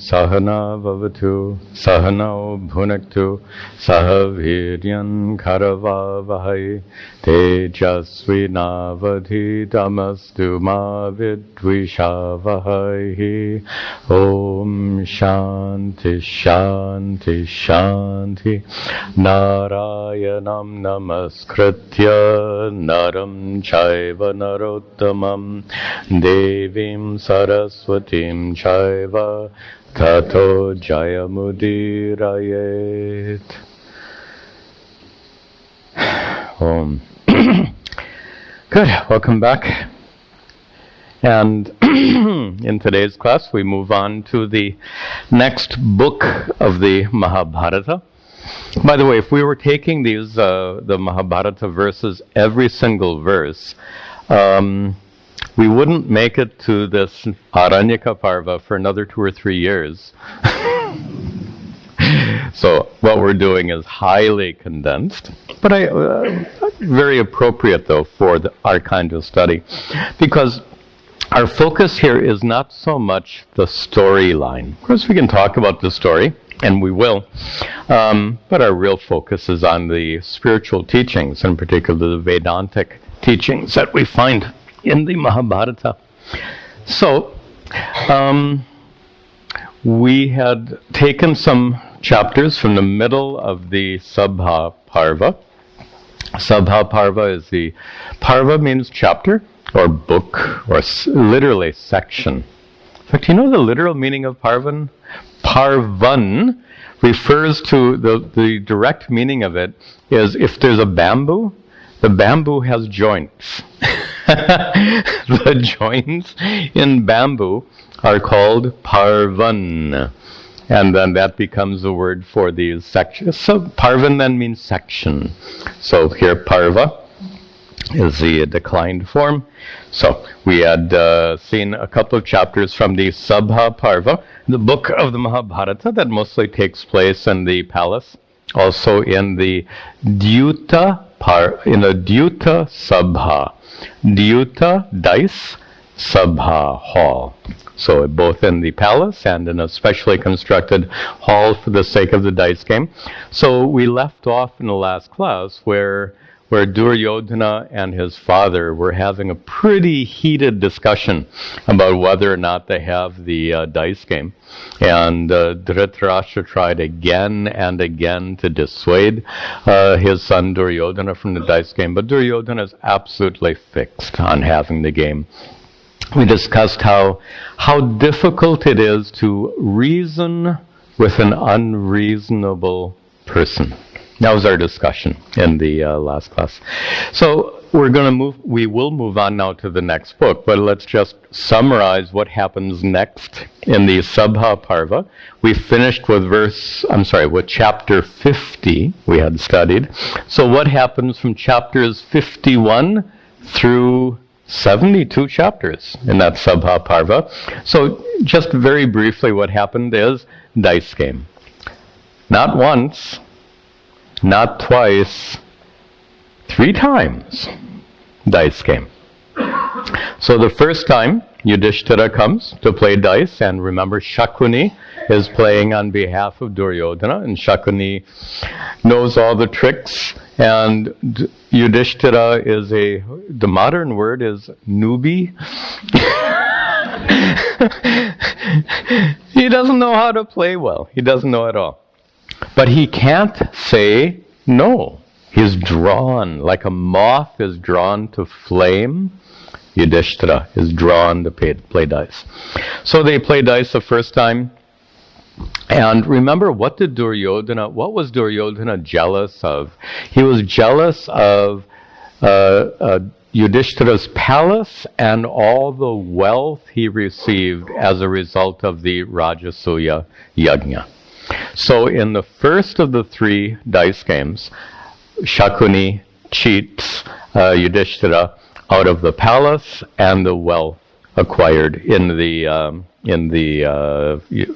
Sahana Vavatu Sahano Bhunaktu Sahaviryan Karavavahai Tejasvi Navadhi Tamastu Ma Vidvishavahai. Om Shanti Shanti Shanti. Narayanam Namaskritya Naram Chaiva Narottamam Devim Saraswatim Chaiva Tato Jayamudirayet. Good, welcome back. And in today's class we move on to the next book of the Mahabharata. By the way, if we were taking these, the Mahabharata verses, every single verse, we wouldn't make it to this Aranya Parva for another 2 or 3 years. So what we're doing is highly condensed, but very appropriate though for our kind of study, because our focus here is not so much the storyline. Of course we can talk about the story, and we will, but our real focus is on the spiritual teachings, in particular the Vedantic teachings that we find in the Mahabharata. So, we had taken some chapters from the middle of the Sabha Parva. Sabha Parva is Parva means chapter, or book, or literally section. In fact, you know the literal meaning of Parvan? Parvan refers to, the direct meaning of it is if there's a bamboo, the bamboo has joints. The joints in bamboo are called parvan. And then that becomes the word for these sections. So parvan then means section. So here parva is the declined form. So we had seen a couple of chapters from the Sabha Parva, the book of the Mahabharata that mostly takes place in the palace, also in the Dyuta Sabha. Dyuta, dice, Sabha, hall. So both in the palace and in a specially constructed hall for the sake of the dice game. So we left off in the last class where Duryodhana and his father were having a pretty heated discussion about whether or not they have the dice game. And Dhritarashtra tried again and again to dissuade his son Duryodhana from the dice game, but Duryodhana is absolutely fixed on having the game. We discussed how difficult it is to reason with an unreasonable person. That was our discussion in the last class. So we will move on now to the next book, but let's just summarize what happens next in the Sabha Parva. We finished with chapter 50 we had studied. So what happens from chapters 51 through 72 chapters in that Sabha Parva? So just very briefly what happened is dice game. Not once, not twice, 3 times dice game. So the first time Yudhishthira comes to play dice, and remember Shakuni is playing on behalf of Duryodhana, and Shakuni knows all the tricks, and Yudhishthira is the modern word is newbie. He doesn't know how to play well. He doesn't know at all. But he can't say no. He's drawn, like a moth is drawn to flame. Yudhishthira is drawn to play dice. So they play dice the first time. And remember, what was Duryodhana jealous of? He was jealous of Yudhishthira's palace and all the wealth he received as a result of the Rajasuya Yajna. So in the first of the 3 dice games, Shakuni cheats Yudhishthira out of the palace and the wealth acquired in the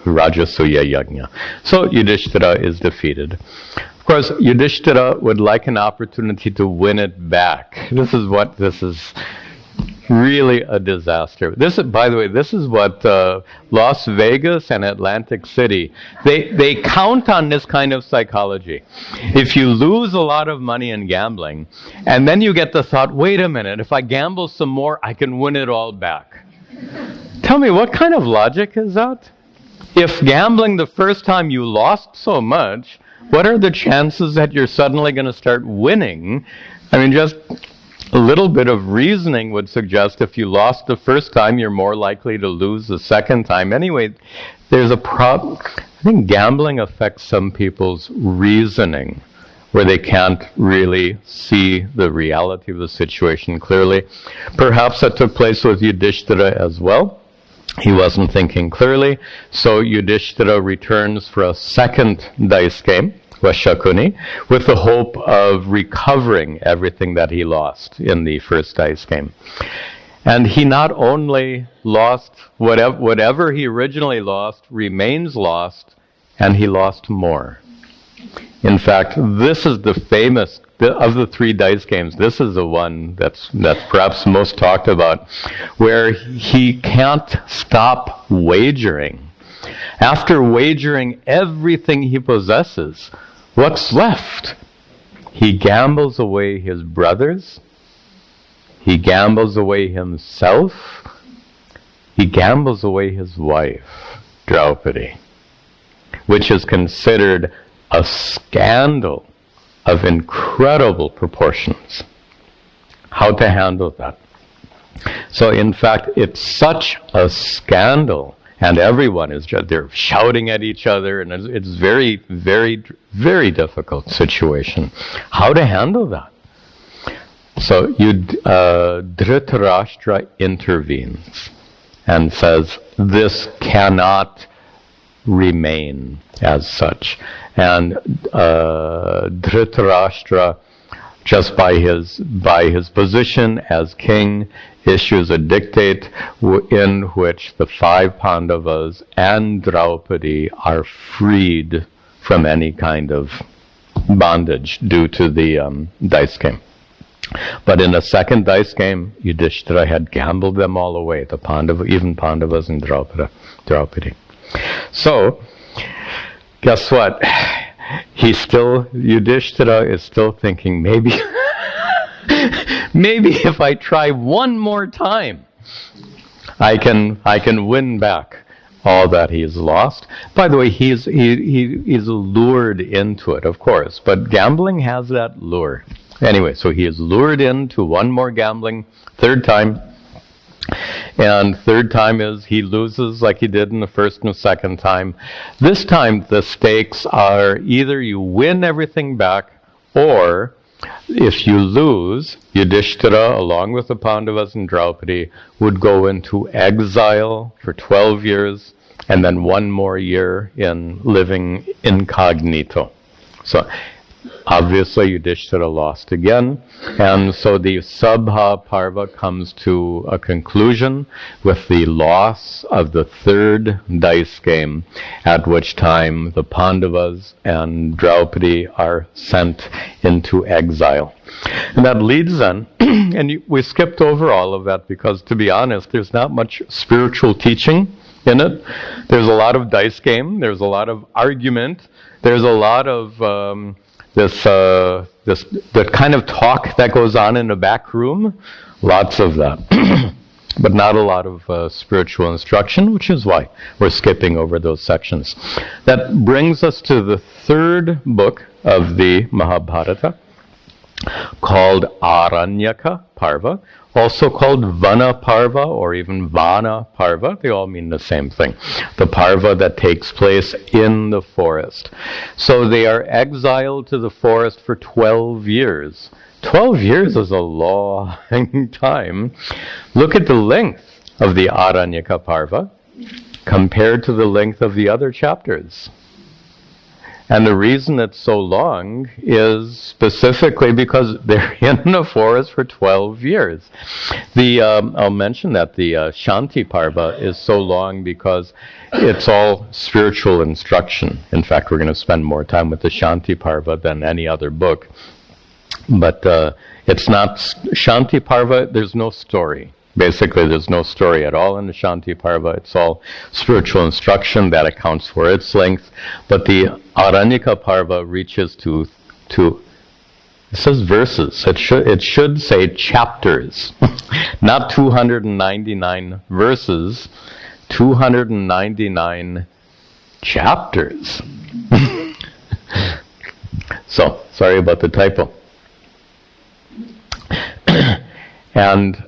Rajasuya Yajna. So Yudhishthira is defeated. Of course, Yudhishthira would like an opportunity to win it back. This is really a disaster. This is, by the way, this is what Las Vegas and Atlantic City, they count on this kind of psychology. If you lose a lot of money in gambling, and then you get the thought, wait a minute, if I gamble some more, I can win it all back. Tell me, what kind of logic is that? If gambling the first time you lost so much, what are the chances that you're suddenly going to start winning? I mean, just a little bit of reasoning would suggest if you lost the first time, you're more likely to lose the second time. Anyway, there's a problem. I think gambling affects some people's reasoning, where they can't really see the reality of the situation clearly. Perhaps that took place with Yudhishthira as well. He wasn't thinking clearly, so Yudhishthira returns for a second dice game, Vashakuni, with the hope of recovering everything that he lost in the first dice game. And he not only lost whatever he originally lost, remains lost, and he lost more. In fact, this is the famous, of the three dice games, this is the one that's perhaps most talked about, where he can't stop wagering. After wagering everything he possesses, what's left? He gambles away his brothers, he gambles away himself, he gambles away his wife, Draupadi, which is considered a scandal of incredible proportions. How to handle that? So in fact, it's such a scandal, and everyone is just, they're shouting at each other, and it's very, very, very difficult situation. How to handle that? So Dhritarashtra intervenes and says, this cannot remain as such. And Dhritarashtra, just by his position as king, issues a dictate in which the 5 Pandavas and Draupadi are freed from any kind of bondage due to the dice game. But in the second dice game, Yudhishthira had gambled them all away, even Pandavas and Draupadi. So, guess what? Yudhishthira is still thinking, maybe if I try one more time, I can win back all that he's lost. By the way, he's lured into it, of course, but gambling has that lure. Anyway, so he is lured into one more gambling, third time. And third time is he loses like he did in the first and the second time. This time the stakes are either you win everything back, or if you lose, Yudhishthira, along with the Pandavas and Draupadi, would go into exile for 12 years, and then 1 more year in living incognito. So obviously, Yudhishthira lost again, and so the Sabha Parva comes to a conclusion with the loss of the third dice game, at which time the Pandavas and Draupadi are sent into exile. And that leads then, and we skipped over all of that because, to be honest, there's not much spiritual teaching in it. There's a lot of dice game, there's a lot of argument, there's a lot of the kind of talk that goes on in the back room, lots of that, but not a lot of spiritual instruction, which is why we're skipping over those sections. That brings us to the third book of the Mahabharata, called Aranyaka Parva, also called Vana Parva or even Vana Parva. They all mean the same thing. The Parva that takes place in the forest. So they are exiled to the forest for 12 years. 12 years is a long time. Look at the length of the Aranyaka Parva compared to the length of the other chapters. And the reason it's so long is specifically because they're in the forest for 12 years. I'll mention that the Shanti Parva is so long because it's all spiritual instruction. In fact, we're going to spend more time with the Shanti Parva than any other book. But it's not Shanti Parva, there's no story Basically, there's no story at all in the Shanti Parva. It's all spiritual instruction that accounts for its length. But the Aranyaka Parva reaches to it says verses. It should say chapters, not 299 verses, 299 chapters. So, sorry about the typo. And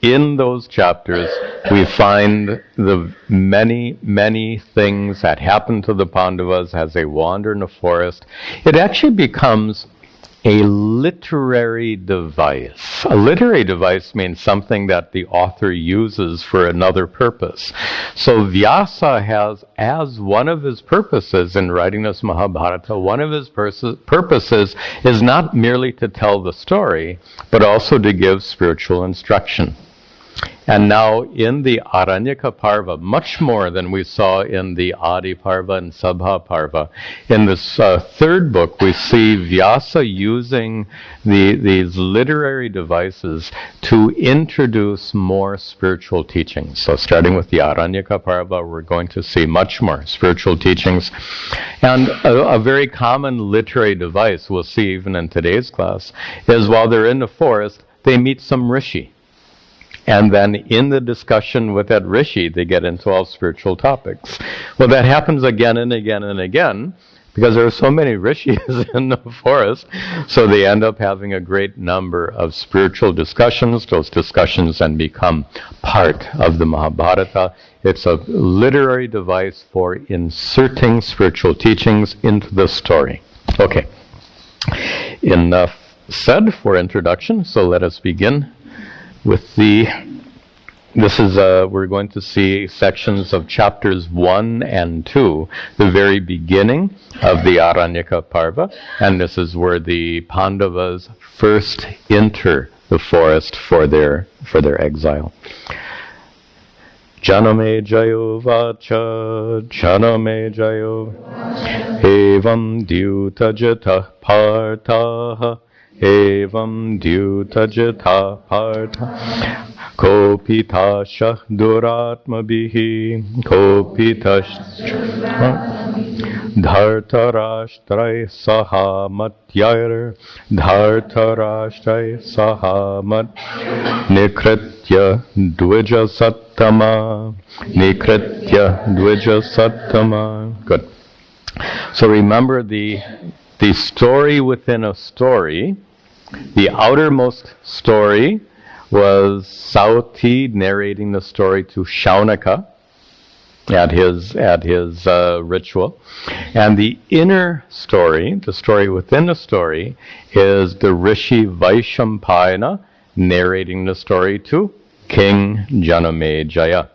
in those chapters, we find the many things that happen to the Pandavas as they wander in the forest. It actually becomes a literary device. A literary device means something that the author uses for another purpose. So Vyasa has, as one of his purposes in writing this Mahabharata, one of his purposes is not merely to tell the story, but also to give spiritual instruction. And now in the Aranyaka Parva, much more than we saw in the Adi Parva and Sabha Parva, in this third book we see Vyasa using these literary devices to introduce more spiritual teachings. So starting with the Aranyaka Parva, we're going to see much more spiritual teachings. And a very common literary device we'll see even in today's class is while they're in the forest, they meet some rishi. And then in the discussion with that rishi, they get into all spiritual topics. Well, that happens again and again and again because there are so many rishis in the forest. So they end up having a great number of spiritual discussions. Those discussions then become part of the Mahabharata. It's a literary device for inserting spiritual teachings into the story. Okay. Enough said for introduction. So let us begin with we're going to see sections of chapters 1 and 2, the very beginning of the Aranyaka Parva, and this is where the Pandavas first enter the forest for their exile. Janame jayo vacha, janame jayo, evam dyuta jata partha, evam dyuta jata partha, kopitashah duratmabhihi, kopitashah dhartarashtray sahamatyair, dhartarashtray sahamat nikritya dvija sattama, nikritya dvija sattama. Good. So remember the story within a story. The outermost story was Sauti narrating the story to Shaunaka at his ritual. And the inner story, the story within the story, is the Rishi Vaishampayana narrating the story to King Janamejaya.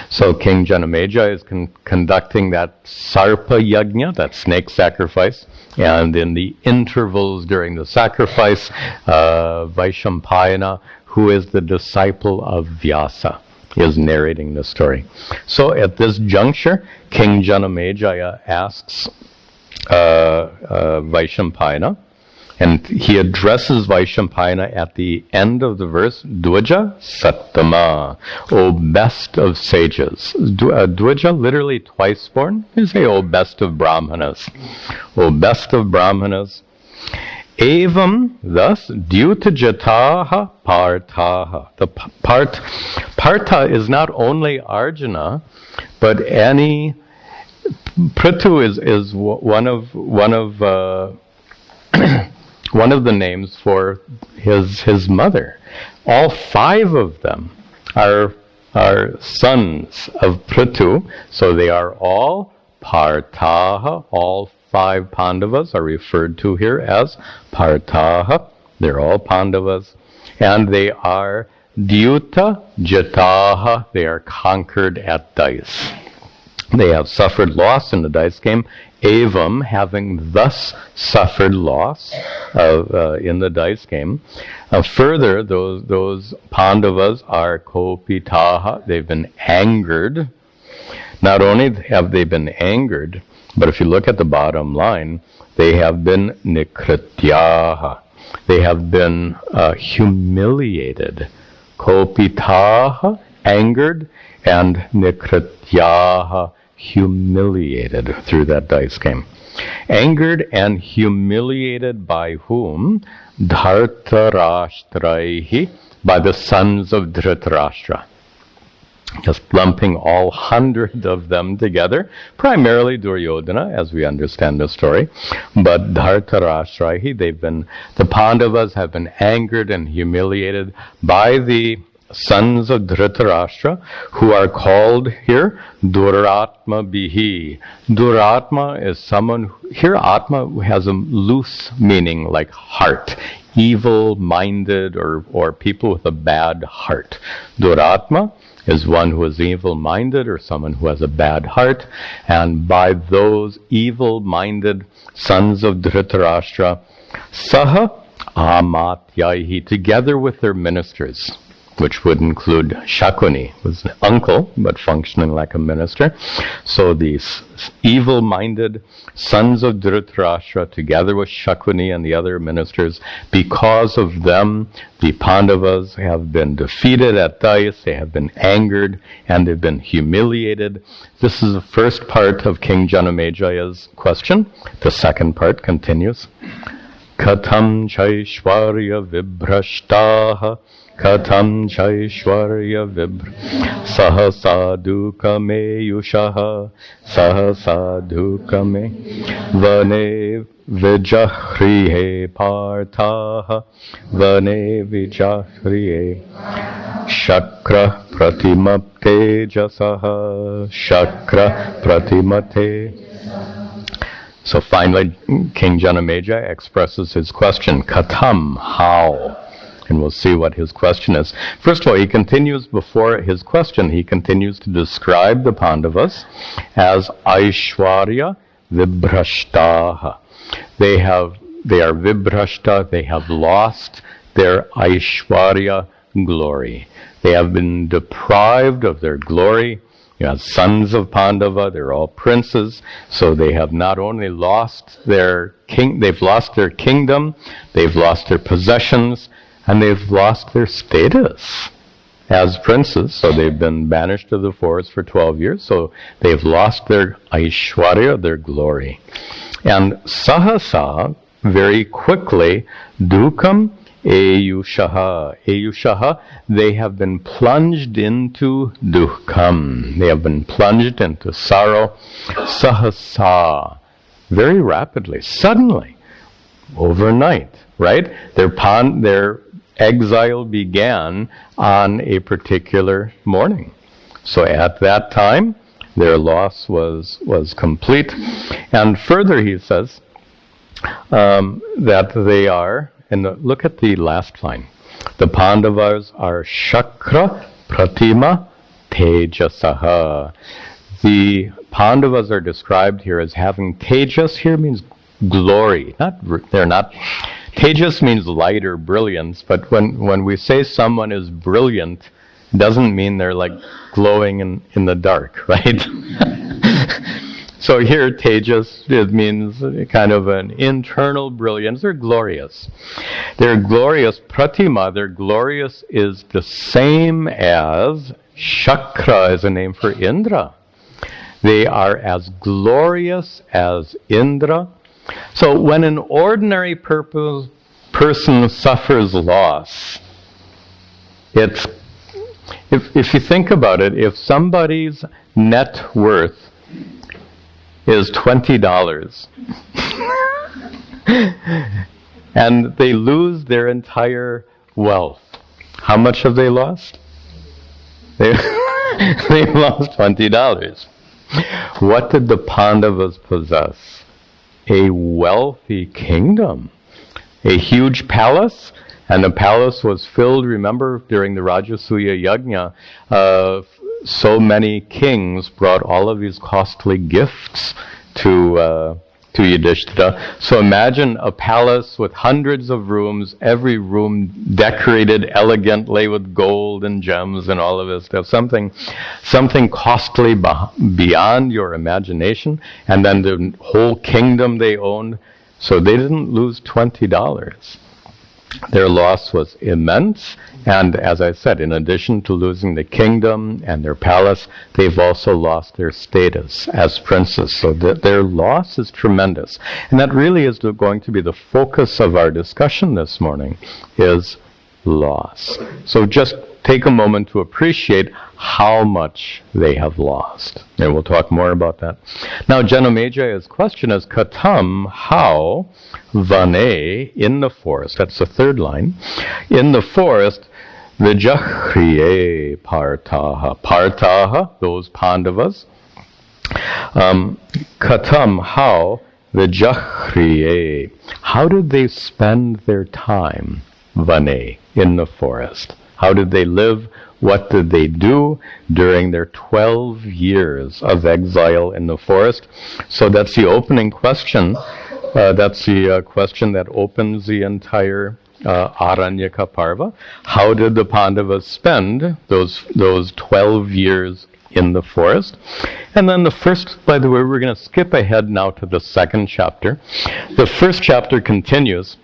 So King Janamejaya is conducting that Sarpa Yajna, that snake sacrifice, and in the intervals during the sacrifice, Vaishampayana, who is the disciple of Vyasa, is narrating the story. So at this juncture, King Janamejaya asks Vaishampayana, and he addresses Vaishampayana at the end of the verse, Dvija Sattama, O best of sages. Dvija, literally twice born. You say, O best of Brahmanas. O best of Brahmanas. Evam, thus, Dyutajataha Parthaha. The Partha is not only Arjuna, but any... Prithu is one of one of the names for his mother. All 5 of them are sons of Prithu, so they are all Parthaha. All 5 Pandavas are referred to here as Parthaha. They're all Pandavas. And they are Dyuta Jataha. They are conquered at dice. They have suffered loss in the dice game. Evam, having thus suffered loss in the dice game. Further, those Pandavas are kopitaha. They've been angered. Not only have they been angered, but if you look at the bottom line, they have been nikrityaha. They have been humiliated kopitaha, angered, and nikrityaha, humiliated through that dice game. Angered and humiliated by whom? Dhartarashtraihi, by the sons of Dhritarashtra. Just lumping all 100 of them together, primarily Duryodhana, as we understand the story. But Dhartarashtraihi, the Pandavas have been angered and humiliated by the sons of Dhritarashtra, who are called here Duratma Bihi. Duratma is someone, here Atma has a loose meaning like heart, evil-minded or people with a bad heart. Duratma is one who is evil-minded or someone who has a bad heart, and by those evil-minded sons of Dhritarashtra, Saha Amatyaihi, together with their ministers, which would include Shakuni, who was an uncle, but functioning like a minister. So these evil-minded sons of Dhritarashtra, together with Shakuni and the other ministers, because of them, the Pandavas have been defeated at dice, they have been angered, and they've been humiliated. This is the first part of King Janamejaya's question. The second part continues. Katham chaishwarya vibhrashtaha Katham chaishwarya sahasa dukame yushaha sahasa dukame vane vijahrihe parthaha vane vijahrihe shakra pratimate jasaha shakra pratimate. So finally, King Janameja expresses his question, Katham, how? And we'll see what his question is. First of all, he continues before his question, he continues to describe the Pandavas as Aishwarya Vibhrashtaha. They are Vibhrashta, they have lost their Aishwarya glory. They have been deprived of their glory. You know, sons of Pandava, they're all princes, so they have not only lost their they've lost their kingdom, they've lost their possessions, and they've lost their status as princes. So they've been banished to the forest for 12 years, so they've lost their Aishwarya, their glory. And Sahasa, very quickly, Dukam Eyushaha. Eyushaha, they have been plunged into Dukkam. They have been plunged into sorrow. Sahasa, very rapidly, suddenly, overnight, right? Their exile began on a particular morning. So at that time, their loss was complete. And further, he says that they are, and look at the last line, the Pandavas are Shakra Pratima Tejasaha. The Pandavas are described here as having Tejas. Here means glory. They're not. Tejas means light or brilliance, but when we say someone is brilliant, it doesn't mean they're like glowing in the dark, right? So here, Tejas, it means kind of an internal brilliance. They're glorious. They're glorious. Pratima, their glorious is the same as Shakra is a name for Indra. They are as glorious as Indra. So when an ordinary person suffers loss, it's, if you think about it, if somebody's net worth is $20 and they lose their entire wealth, how much have they lost? They've lost $20. What did the Pandavas possess? A wealthy kingdom, a huge palace, and the palace was filled, remember, during the Rajasuya Yajna, so many kings brought all of these costly gifts to Yudhishthira. So imagine a palace with hundreds of rooms, every room decorated elegantly with gold and gems and all of this stuff, something costly beyond your imagination, and then the whole kingdom they owned. So they didn't lose $20. Their loss was immense, and as I said, in addition to losing the kingdom and their palace, they've also lost their status as princes. So their loss is tremendous. And that really is going to be the focus of our discussion this morning, is loss. So just take a moment to appreciate how much they have lost. And we'll talk more about that. Now, Janamejay's question is, Katam, how, vane, in the forest, that's the third line, in the forest, Vijahriye Partaha. Partaha, those Pandavas. Katam, how, Vijahriye. How did they spend their time, vane, in the forest? How did they live? What did they do during their 12 years of exile in the forest? So that's the opening question. That's the question that opens the entire Aranyaka Parva. How did the Pandavas spend those 12 years in the forest? And then the first, by the way, we're going to skip ahead now to the second chapter. The first chapter continues.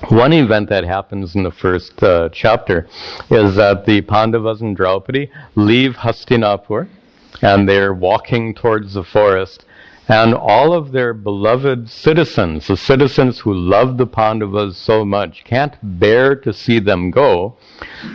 One event that happens in the first chapter is that the Pandavas and Draupadi leave Hastinapur, and they're walking towards the forest, and all of their beloved citizens, the citizens who love the Pandavas so much, can't bear to see them go,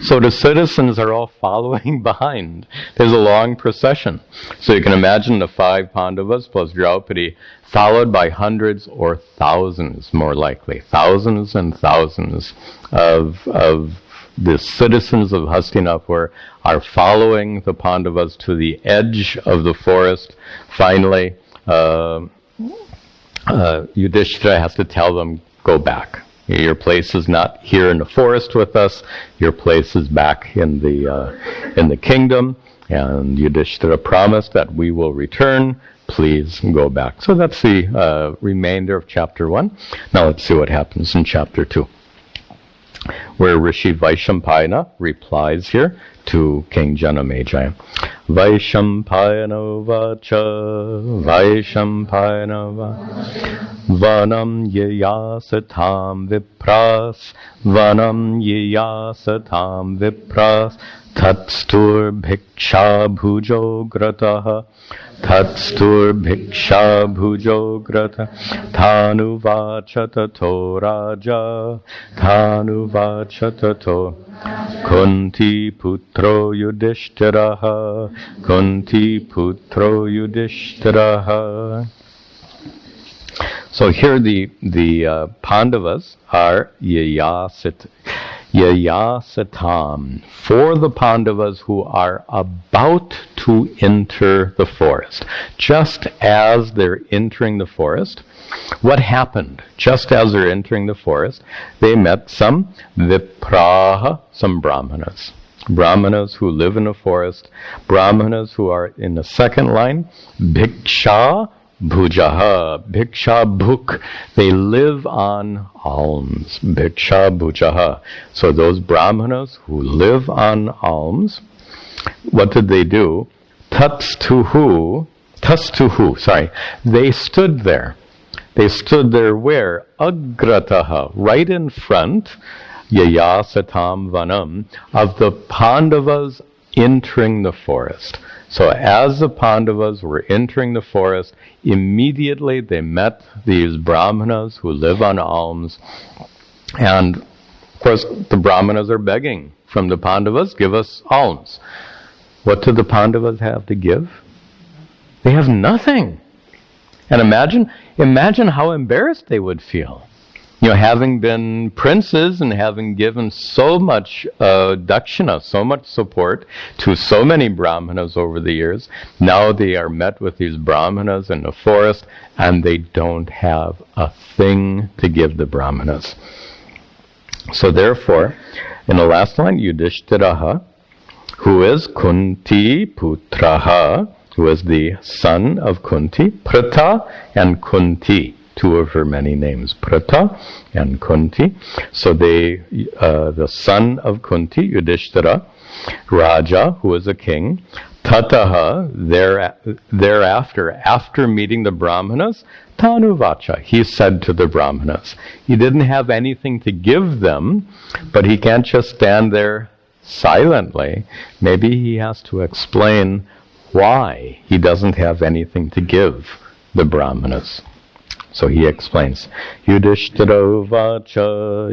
so the citizens are all following behind. There's a long procession. So you can imagine the 5 Pandavas plus Draupadi, followed by hundreds or thousands, more likely, thousands and thousands of the citizens of Hastinapur are following the Pandavas to the edge of the forest. Finally, Yudhishthira has to tell them, go back. Your place is not here in the forest with us. Your place is back in the kingdom. And Yudhishthira promised that we will return. Please go back. So that's the remainder of chapter 1. Now let's see what happens in chapter 2, where Rishi Vaishampayana replies here to King Janamejaya. Vaishampayana vacha, Vaishampayana vacha, Vanam yayasatam vipras, Vanam yayasatam vipras, Tatstur bhiksha bhujo grataha, Tatstur bhiksha bhujo grata, Thanu vacha tato raja, Thanu vacha tato, Kunti putro yudhishthiraha, Kunti putro yudhishthiraha. So here the Pandavas are yayasatam, for the Pandavas who are about to enter the forest. Just as they're entering the forest, what happened? Just as they're entering the forest, they met some vipraha, some brahmanas. Brahmanas who live in the forest, brahmanas who are in the second line, bhiksha bhujaha, bhiksha bhuk, they live on alms, bhiksha bhujaha. So those brahmanas who live on alms, what did they do? Tastuhu, they stood there. They stood there where? Agrataha, right in front, yayasatam vanam, of the Pandavas entering the forest. So as the Pandavas were entering the forest, immediately they met these brahmanas who live on alms. And of course, the brahmanas are begging from the Pandavas, give us alms. What do the Pandavas have to give? They have nothing. And imagine how embarrassed they would feel. You know, having been princes and having given so much dakshina, so much support to so many brahmanas over the years, now they are met with these brahmanas in the forest and they don't have a thing to give the brahmanas. So therefore, in the last line, Yudhishthiraha, who is Kunti Putraha, who is the son of Kunti, Pritha and Kunti. two of her many names, Pritha and Kunti. So the son of Kunti, Yudhishthira, Raja, who was a king, Tataha, thereafter, after meeting the Brahmanas, Tanuvacha, he said to the Brahmanas. He didn't have anything to give them, but he can't just stand there silently. Maybe he has to explain why he doesn't have anything to give the Brahmanas. So he explains, Yudhishthiro vacha,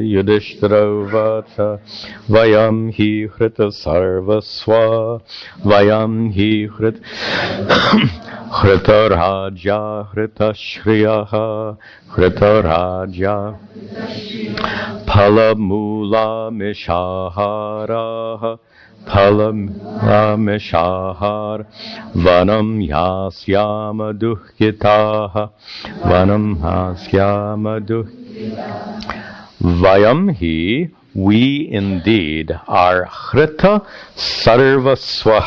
vayam hi hrita sarvasva, vayam hi hrita raja, hrita shriyaha, hrita raja, palamula mishaharaha, Palamishahar Vanam Yasyama Duhkitaha Vanam Yasyama Vayam Hi, we indeed are Hrita Sarvaswa.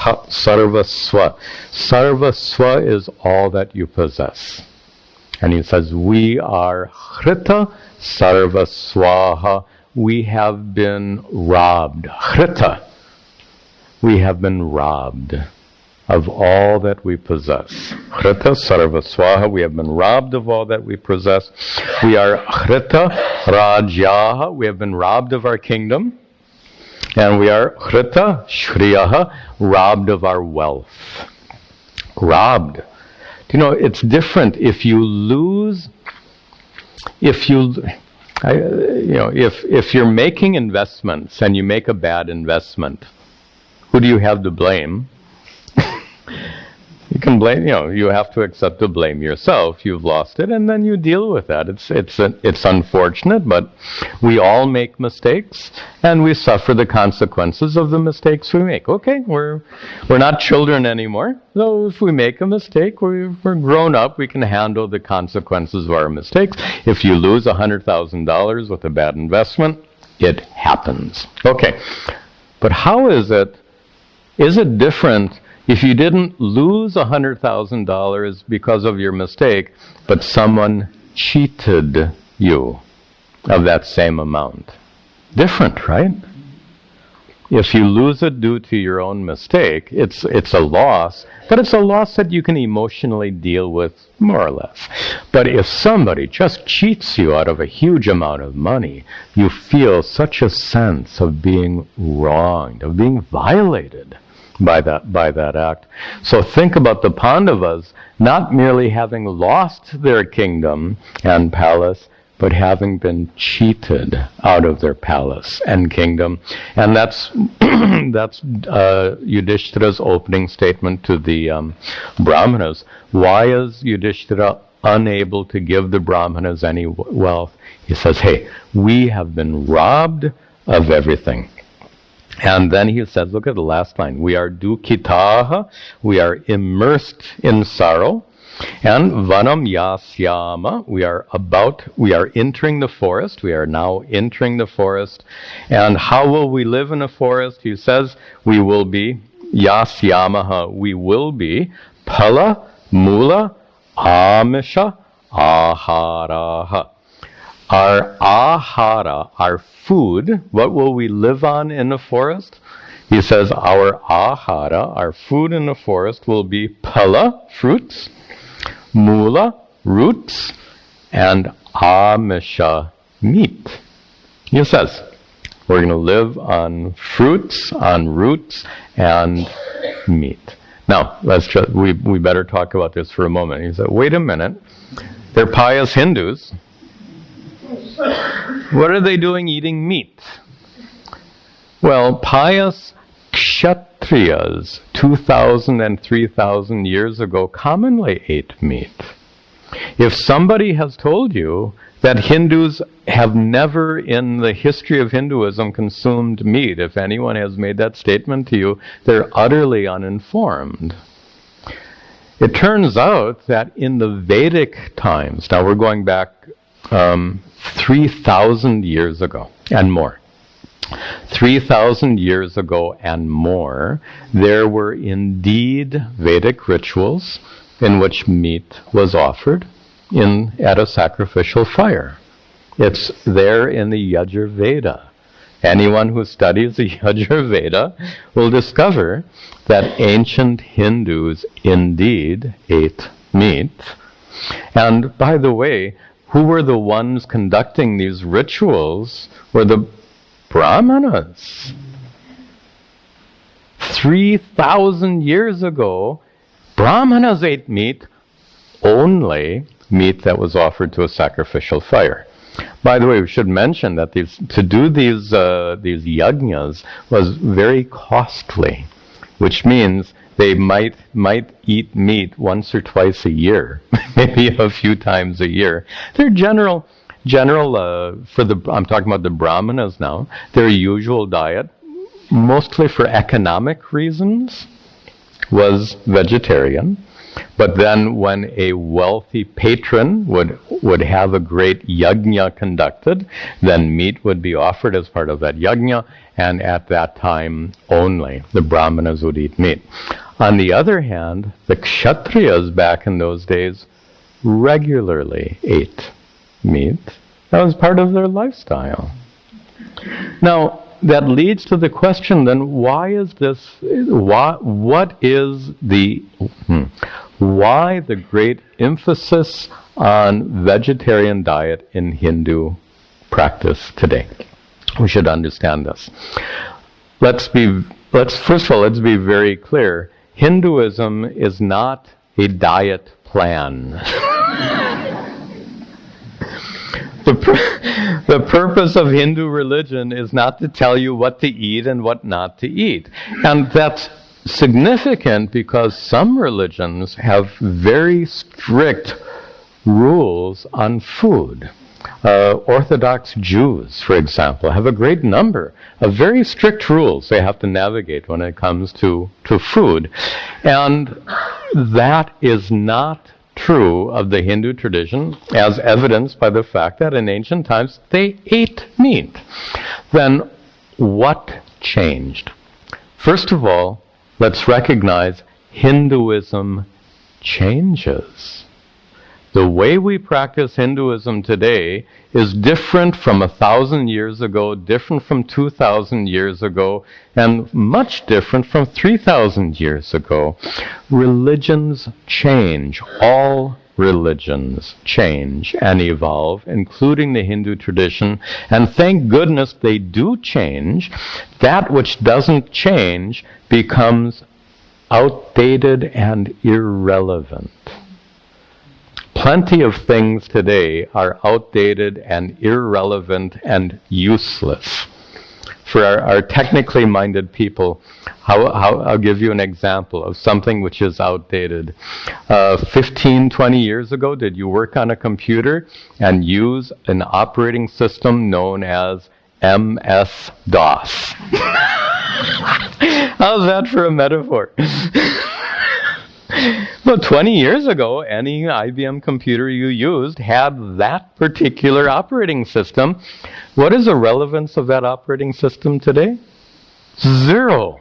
Sarvaswa is all that you possess. And he says, we are Hrita Sarvaswaha. We have been robbed. Hrita. We have been robbed of all that we possess. Hrita sarvaswaha, we have been robbed of all that we possess. We are hrita rajaha, we have been robbed of our kingdom. And we are hrita shriyaha, robbed of our wealth. Robbed. You know, it's different if you lose, if you're making investments and you make a bad investment, who do you have to blame? You can blame, you have to accept the blame yourself. You've lost it, and then you deal with that. It's unfortunate, but we all make mistakes, and we suffer the consequences of the mistakes we make. Okay, we're not children anymore. So if we make a mistake, we're grown up. We can handle the consequences of our mistakes. If you lose $100,000 with a bad investment, it happens. Okay, but how is it? Is it different if you didn't lose $100,000 because of your mistake, but someone cheated you of that same amount? Different, right? If you lose it due to your own mistake, it's a loss, but it's a loss that you can emotionally deal with more or less. But if somebody just cheats you out of a huge amount of money, you feel such a sense of being wronged, of being violated by that act. So think about the Pandavas not merely having lost their kingdom and palace, but having been cheated out of their palace and kingdom. And that's Yudhishthira's opening statement to the Brahmanas. Why is Yudhishthira unable to give the Brahmanas any wealth? He says, hey, we have been robbed of everything. And then he says, look at the last line, we are dukkitaha, we are immersed in sorrow. And vanam yasyama, we are entering the forest. We are now entering the forest. And how will we live in a forest? He says, we will be yasyamaha, we will be pala, mula, amisha, aharaha. Our ahara, our food, what will we live on in the forest? He says our ahara, our food in the forest will be pala, fruits, mula, roots, and amisha, meat. He says we're going to live on fruits, on roots, and meat. Now, we better talk about this for a moment. He said, wait a minute, they're pious Hindus. What are they doing eating meat? Well, pious Kshatriyas 2,000 and 3,000 years ago commonly ate meat. If somebody has told you that Hindus have never in the history of Hinduism consumed meat, if anyone has made that statement to you, they're utterly uninformed. It turns out that in the Vedic times, now we're going back 3,000 years ago and more. 3,000 years ago and more, there were indeed Vedic rituals in which meat was offered. at a sacrificial fire. It's there in the Yajurveda. Anyone who studies the Yajurveda will discover that ancient Hindus indeed ate meat. And by the way, who were the ones conducting these rituals were the Brahmanas. 3,000 years ago, Brahmanas ate meat, only meat that was offered to a sacrificial fire. By the way, we should mention that to do these yajnas was very costly, which means they might eat meat once or twice a year, maybe a few times a year. Their general I'm talking about the Brahmanas now, their usual diet, mostly for economic reasons, was vegetarian. But then when a wealthy patron would have a great yajna conducted, then meat would be offered as part of that yajna, and at that time only the Brahmanas would eat meat. On the other hand, the Kshatriyas back in those days regularly ate meat. That was part of their lifestyle. Now, that leads to the question then, why the great emphasis on vegetarian diet in Hindu practice today? We should understand this. First of all, let's be very clear. Hinduism is not a diet plan. The purpose of Hindu religion is not to tell you what to eat and what not to eat. And that's significant because some religions have very strict rules on food. Orthodox Jews, for example, have a great number of very strict rules they have to navigate when it comes to food. And that is not true of the Hindu tradition, as evidenced by the fact that in ancient times they ate meat. Then what changed? First of all, let's recognize Hinduism changes. The way we practice Hinduism today is different from 1,000 years ago, different from 2,000 years ago, and much different from 3,000 years ago. Religions change. All religions change and evolve, including the Hindu tradition. And thank goodness they do change. That which doesn't change becomes outdated and irrelevant. Plenty of things today are outdated and irrelevant and useless. For our technically minded people, I'll give you an example of something which is outdated. 15, 20 years ago, did you work on a computer and use an operating system known as MS-DOS? How's that for a metaphor? Well, 20 years ago, any IBM computer you used had that particular operating system. What is the relevance of that operating system today? Zero.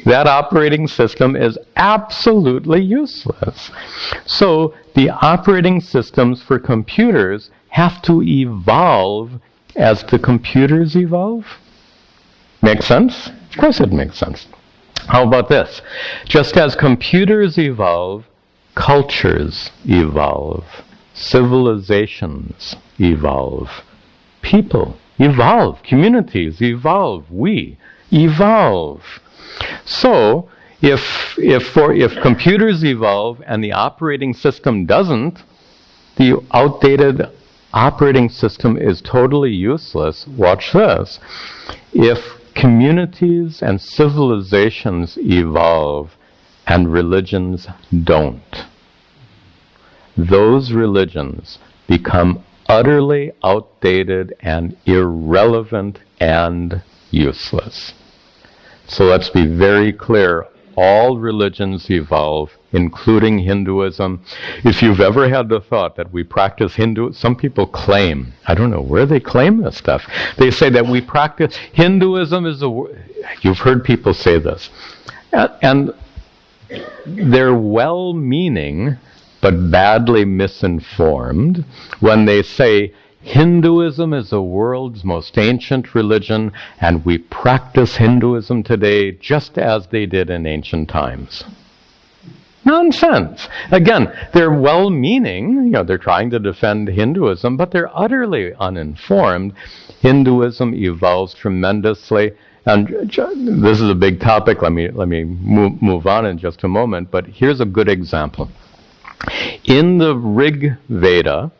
That operating system is absolutely useless. So the operating systems for computers have to evolve as the computers evolve. Make sense? Of course it makes sense. How about this? Just as computers evolve, cultures evolve, civilizations evolve, people evolve, communities evolve, we evolve. So, if computers evolve and the operating system doesn't, the outdated operating system is totally useless. Watch this. If communities and civilizations evolve and religions don't, those religions become utterly outdated and irrelevant and useless. So let's be very clear. All religions evolve, including Hinduism. If you've ever had the thought that we practice Hindu, some people claim, I don't know where they claim this stuff. They say that we practice Hinduism is you've heard people say this. And they're well-meaning, but badly misinformed when they say Hinduism is the world's most ancient religion and we practice Hinduism today just as they did in ancient times. Nonsense. Again, they're well-meaning, they're trying to defend Hinduism, but they're utterly uninformed. Hinduism evolves tremendously, and this is a big topic. Let me move on in just a moment, but here's a good example. In the Rig Veda,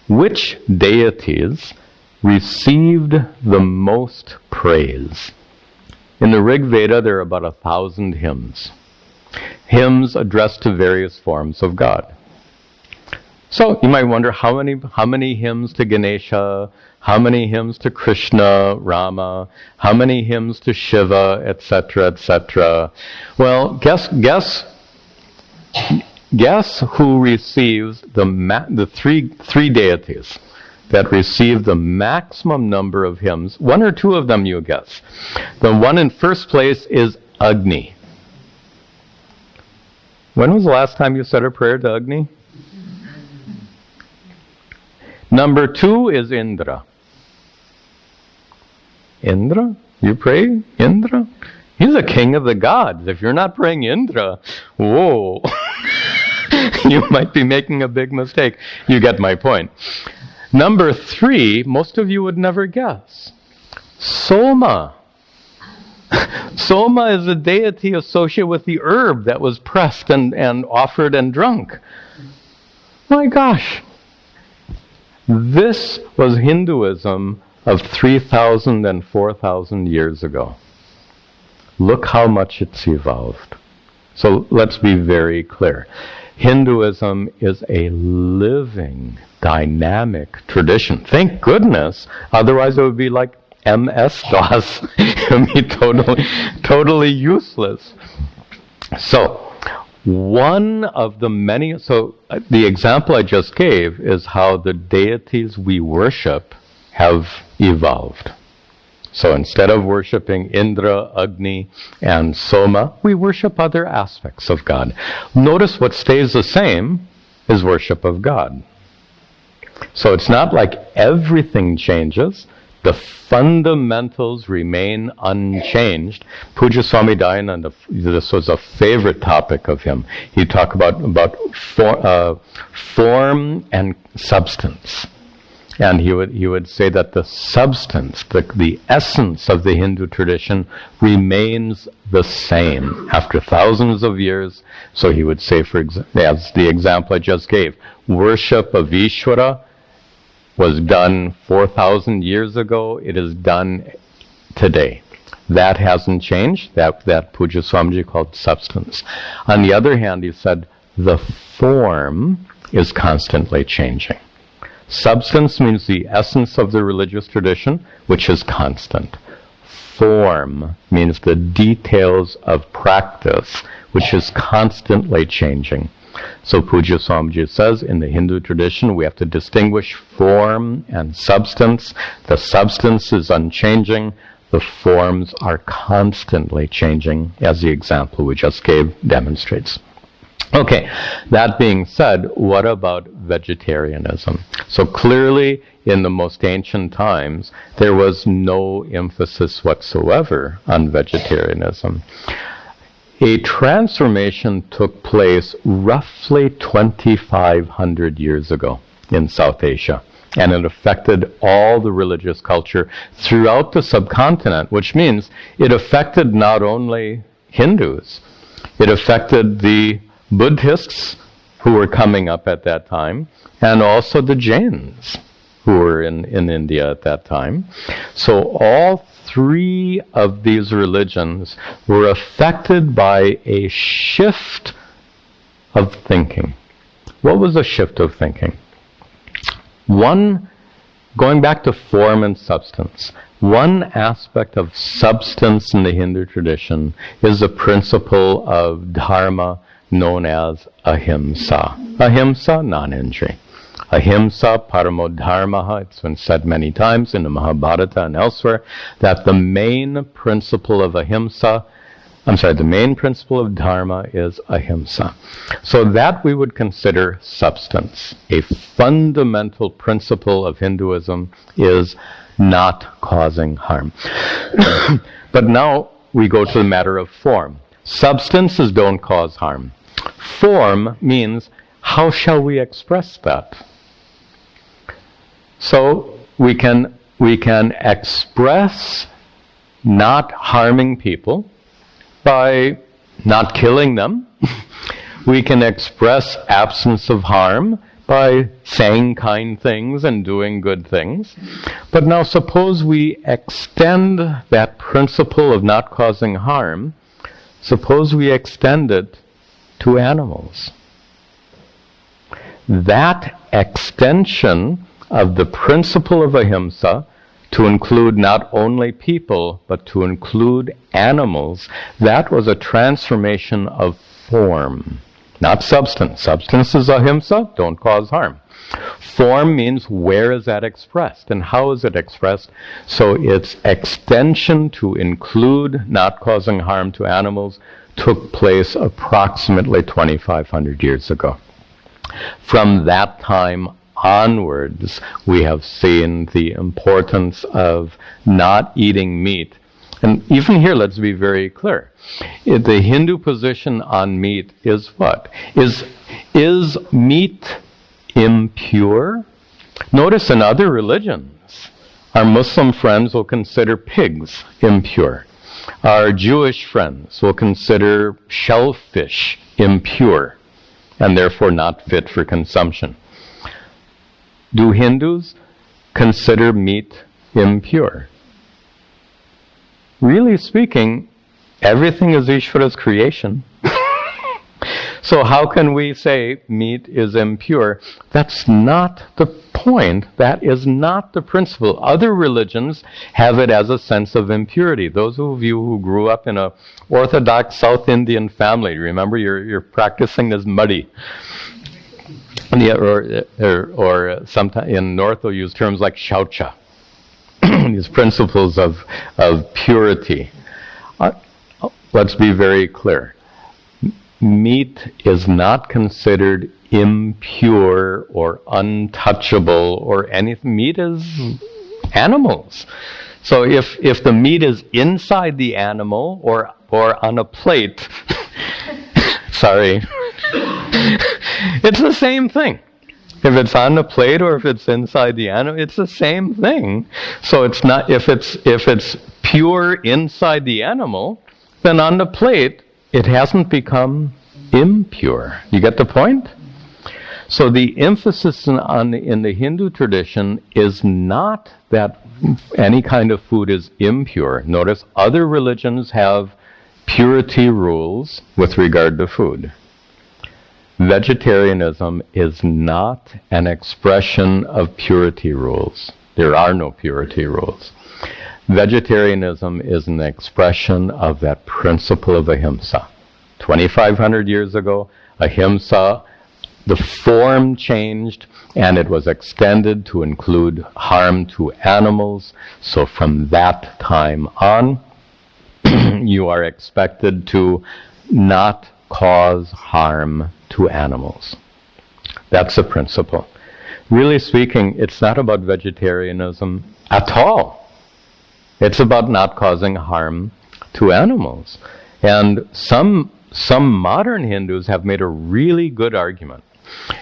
which deities received the most praise? In the Rig Veda, there are about 1,000 hymns. Hymns addressed to various forms of God. So you might wonder how many hymns to Ganesha, how many hymns to Krishna, Rama, how many hymns to Shiva, etc., etc. Well, guess who receives the three deities that receive the maximum number of hymns? One or two of them, you guess. The one in first place is Agni. When was the last time you said a prayer to Agni? Number 2 is Indra. Indra? You pray Indra? He's the king of the gods. If you're not praying Indra, whoa. You might be making a big mistake. You get my point. Number 3, most of you would never guess. Soma. Soma is a deity associated with the herb that was pressed and offered and drunk. My gosh. This was Hinduism of 3,000 and 4,000 years ago. Look how much it's evolved. So let's be very clear. Hinduism is a living, dynamic tradition. Thank goodness. Otherwise it would be like MS-DOS. It would be totally useless. So, one of the many, the example I just gave is how the deities we worship have evolved. So instead of worshiping Indra, Agni, and Soma, we worship other aspects of God. Notice what stays the same is worship of God. So it's not like everything changes. The fundamentals remain unchanged. Puja Swami Tadatmananda, this was a favorite topic of him. He talked about form and substance. And he would say that the substance, the essence of the Hindu tradition remains the same after thousands of years. So he would say, as the example I just gave, worship of Ishvara was done 4,000 years ago. It is done today. That hasn't changed. That Puja Swamiji called substance. On the other hand, he said the form is constantly changing. Substance means the essence of the religious tradition, which is constant. Form means the details of practice, which is constantly changing. So Puja Swamiji says in the Hindu tradition we have to distinguish form and substance. The substance is unchanging. The forms are constantly changing, as the example we just gave demonstrates. Okay, that being said, what about vegetarianism? So clearly, in the most ancient times, there was no emphasis whatsoever on vegetarianism. A transformation took place roughly 2,500 years ago in South Asia, and it affected all the religious culture throughout the subcontinent, which means it affected not only Hindus, it affected the Buddhists who were coming up at that time, and also the Jains who were in India at that time. So all 3 of these religions were affected by a shift of thinking. What was the shift of thinking? One, going back to form and substance, one aspect of substance in the Hindu tradition is the principle of dharma known as ahimsa. Ahimsa, non-injury. Ahimsa, paramo dharmaha, it's been said many times in the Mahabharata and elsewhere, that the main principle of ahimsa the main principle of dharma is ahimsa. So that we would consider substance. A fundamental principle of Hinduism is not causing harm. But now we go to the matter of form. Substances don't cause harm. Form means, how shall we express that? So we can express not harming people by not killing them. We can express absence of harm by saying kind things and doing good things. But now suppose we extend that principle of not causing harm, suppose we extend it to animals. That extension of the principle of ahimsa to include not only people, but to include animals, that was a transformation of form, not substance. Substance is ahimsa, don't cause harm. Form means, where is that expressed and how is it expressed? So its extension to include not causing harm to animals took place approximately 2,500 years ago. From that time onwards, we have seen the importance of not eating meat. And even here, let's be very clear. The Hindu position on meat is what? Is meat impure? Notice in other religions, our Muslim friends will consider pigs impure. Our Jewish friends will consider shellfish impure and therefore not fit for consumption. Do Hindus consider meat impure? Really speaking, everything is Ishvara's creation. So how can we say meat is impure? That's not the point. That is not the principle. Other religions have it as a sense of impurity. Those of you who grew up in an Orthodox South Indian family, remember you're practicing this muddy. Or sometimes in North they'll use terms like shaucha. These principles of purity. Let's be very clear. Meat is not considered impure or untouchable or anything. Meat is animals. So if the meat is inside the animal or on a plate, sorry, it's the same thing. If it's on the plate or if it's inside the animal, it's the same thing. So it's not, if it's pure inside the animal, then on the plate it hasn't become impure. You get the point? So the emphasis in the Hindu tradition is not that any kind of food is impure. Notice other religions have purity rules with regard to food. Vegetarianism is not an expression of purity rules. There are no purity rules. Vegetarianism is an expression of that principle of ahimsa. 2,500 years ago, ahimsa, the form changed and it was extended to include harm to animals. So from that time on, you are expected to not cause harm to animals. That's the principle. Really speaking, it's not about vegetarianism at all. It's about not causing harm to animals. And some modern Hindus have made a really good argument.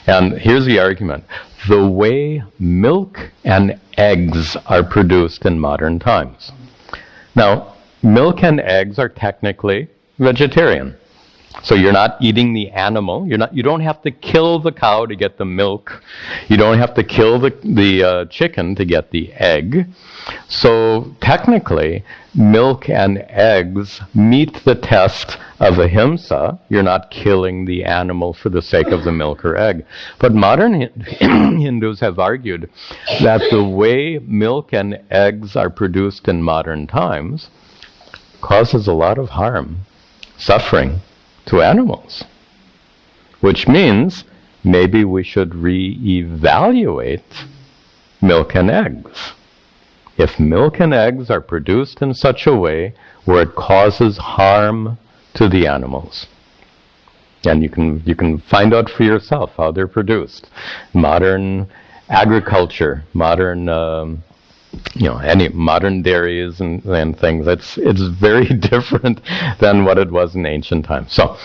And here's the argument. The way milk and eggs are produced in modern times. Now, milk and eggs are technically vegetarian. So you're not eating the animal. You don't have to kill the cow to get the milk. You don't have to kill the chicken to get the egg. So technically, milk and eggs meet the test of ahimsa. You're not killing the animal for the sake of the milk or egg. But modern Hindus have argued that the way milk and eggs are produced in modern times causes a lot of harm, suffering to animals, which means maybe we should reevaluate milk and eggs. If milk and eggs are produced in such a way where it causes harm to the animals. And you can find out for yourself how they're produced. Modern agriculture, modern any modern dairies and things. It's very different than what it was in ancient times. So,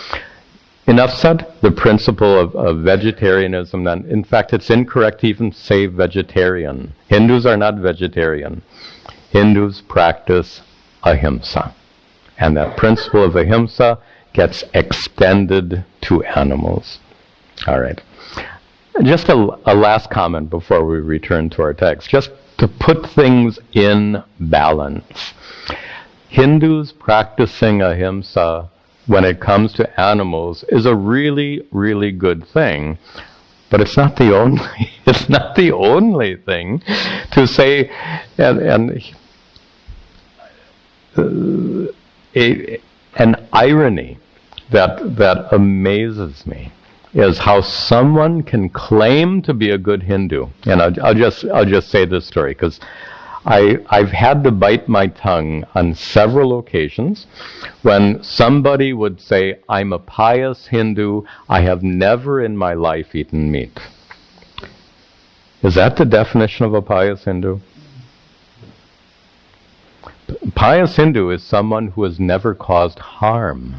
enough said. The principle of vegetarianism. And in fact, it's incorrect to even say vegetarian. Hindus are not vegetarian. Hindus practice ahimsa, and that principle of ahimsa gets extended to animals. All right. Just a last comment before we return to our text. Just to put things in balance. Hindus practicing ahimsa when it comes to animals is a really, really good thing, but it's not the only thing to say. An irony that amazes me is how someone can claim to be a good Hindu. And I'll just say this story because I've had to bite my tongue on several occasions when somebody would say, "I'm a pious Hindu. I have never in my life eaten meat." Is that the definition of a pious Hindu? Pious Hindu is someone who has never caused harm.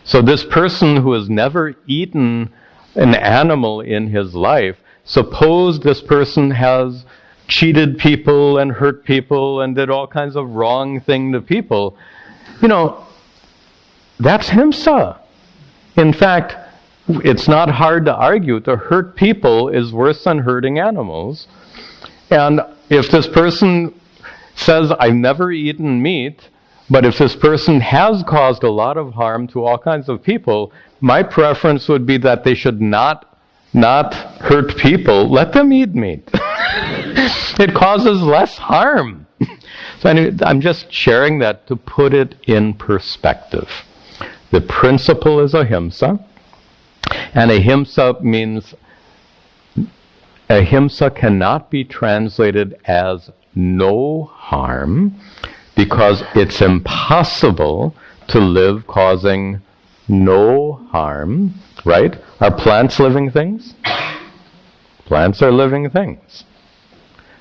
So this person who has never eaten an animal in his life, suppose this person has cheated people and hurt people and did all kinds of wrong things to people. That's himsa. In fact, it's not hard to argue to hurt people is worse than hurting animals. And if this person says, "I've never eaten meat," but if this person has caused a lot of harm to all kinds of people, my preference would be that they should not hurt people. Let them eat meat. It causes less harm. So anyway, I'm just sharing that to put it in perspective. The principle is ahimsa, and ahimsa means ahimsa cannot be translated as no harm, because it's impossible to live causing no harm, right? Are plants living things? Plants are living things.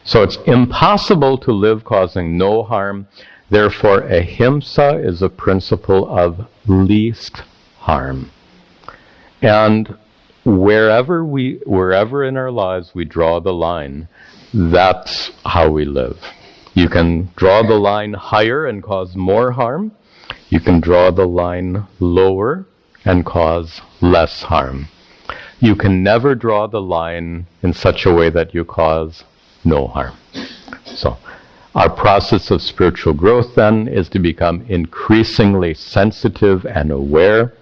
So it's impossible to live causing no harm. Therefore, ahimsa is a principle of least harm. And wherever in our lives we draw the line, that's how we live. You can draw the line higher and cause more harm. You can draw the line lower and cause less harm. You can never draw the line in such a way that you cause no harm. So, our process of spiritual growth then is to become increasingly sensitive and aware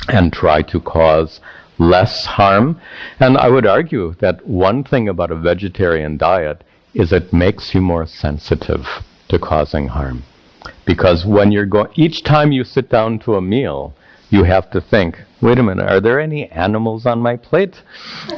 and try to cause less harm. And I would argue that one thing about a vegetarian diet is it makes you more sensitive to causing harm. Because when each time you sit down to a meal, you have to think, wait a minute, are there any animals on my plate?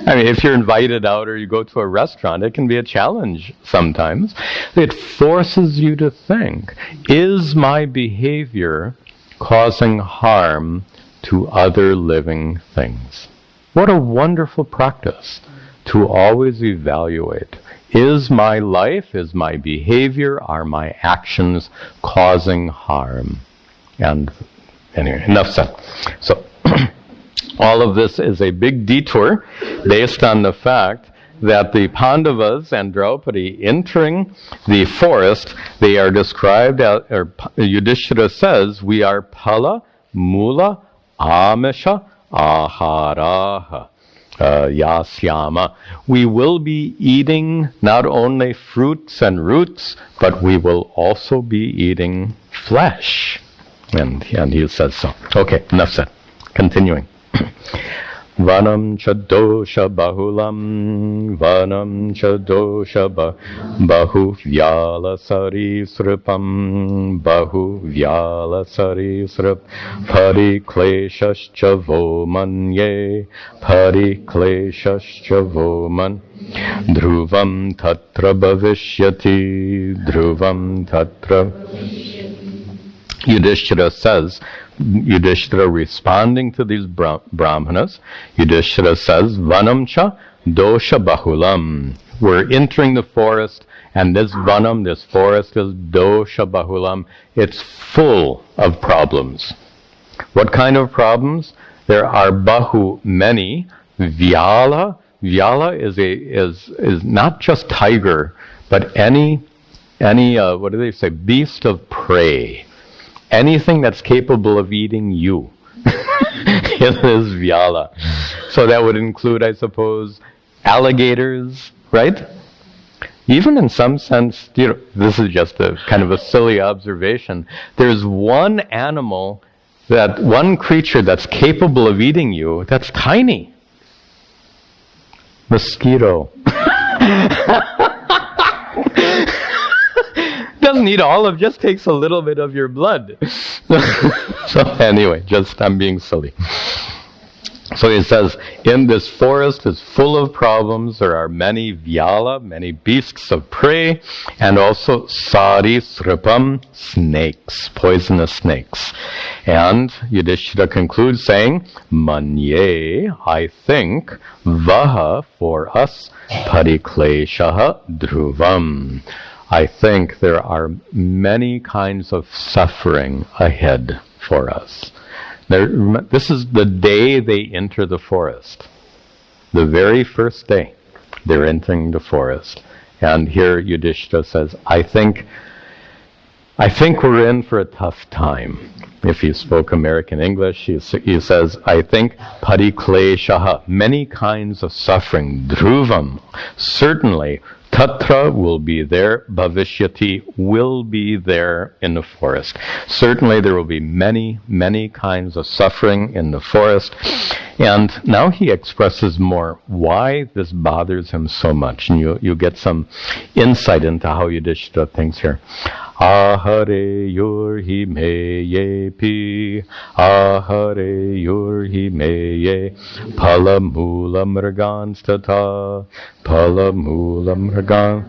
I mean, if you're invited out or you go to a restaurant, it can be a challenge sometimes. It forces you to think, is my behavior causing harm to other living things? What a wonderful practice to always evaluate. Is my life, is my behavior, are my actions causing harm? And anyway, enough said. So, all of this is a big detour based on the fact that the Pandavas and Draupadi entering the forest, they are described as, or Yudhishthira says, we are pala, mula, amisha, aharaha. Yasyama. We will be eating not only fruits and roots, but we will also be eating flesh. And he says so. Okay, enough said. Continuing. Vanam chadosha bahulam, vanam chadosha bahu vyala sarisripam, bahu vyala sarisrip, parikleshascha vomanye, parikleshascha voman, dhruvam tatra bhavishyati, dhruvam tatra. Yudhishthira says, Yudhishthira responding to these brahmanas, Yudhishthira says, Vanam cha dosha bahulam. We're entering the forest, and this vanam, this forest, is dosha bahulam. It's full of problems. What kind of problems? There are bahu, many. Vyala. Vyala is not just tiger, but any what do they say? Beast of prey. Anything that's capable of eating you. It is vyala. So that would include, I suppose, alligators, right? Even in some sense, this is just a kind of a silly observation. There's one animal, one creature that's capable of eating you, that's tiny. Mosquito. Doesn't eat all of, just takes a little bit of your blood. So anyway, I'm being silly. So he says, in this forest is full of problems. There are many vyala, many beasts of prey, and also sari sripam, snakes, poisonous snakes. And Yudhishthira concludes saying, manye, I think, vaha, for us, parikleshaha dhruvam. I think there are many kinds of suffering ahead for us. This is the day they enter the forest. The very first day they're entering the forest. And here Yudhishthira says, I think we're in for a tough time. If he spoke American English, he says, I think parikleshaha, many kinds of suffering, dhruvam, certainly, tatra will be there, bhavishyati will be there in the forest. Certainly there will be many, many kinds of suffering in the forest. And now he expresses more why this bothers him so much. And you get some insight into how Yudhishthira thinks here. Ahare yurhi meyepi, ahare yurhi meye, palamula mriganstata, palamula mrigan,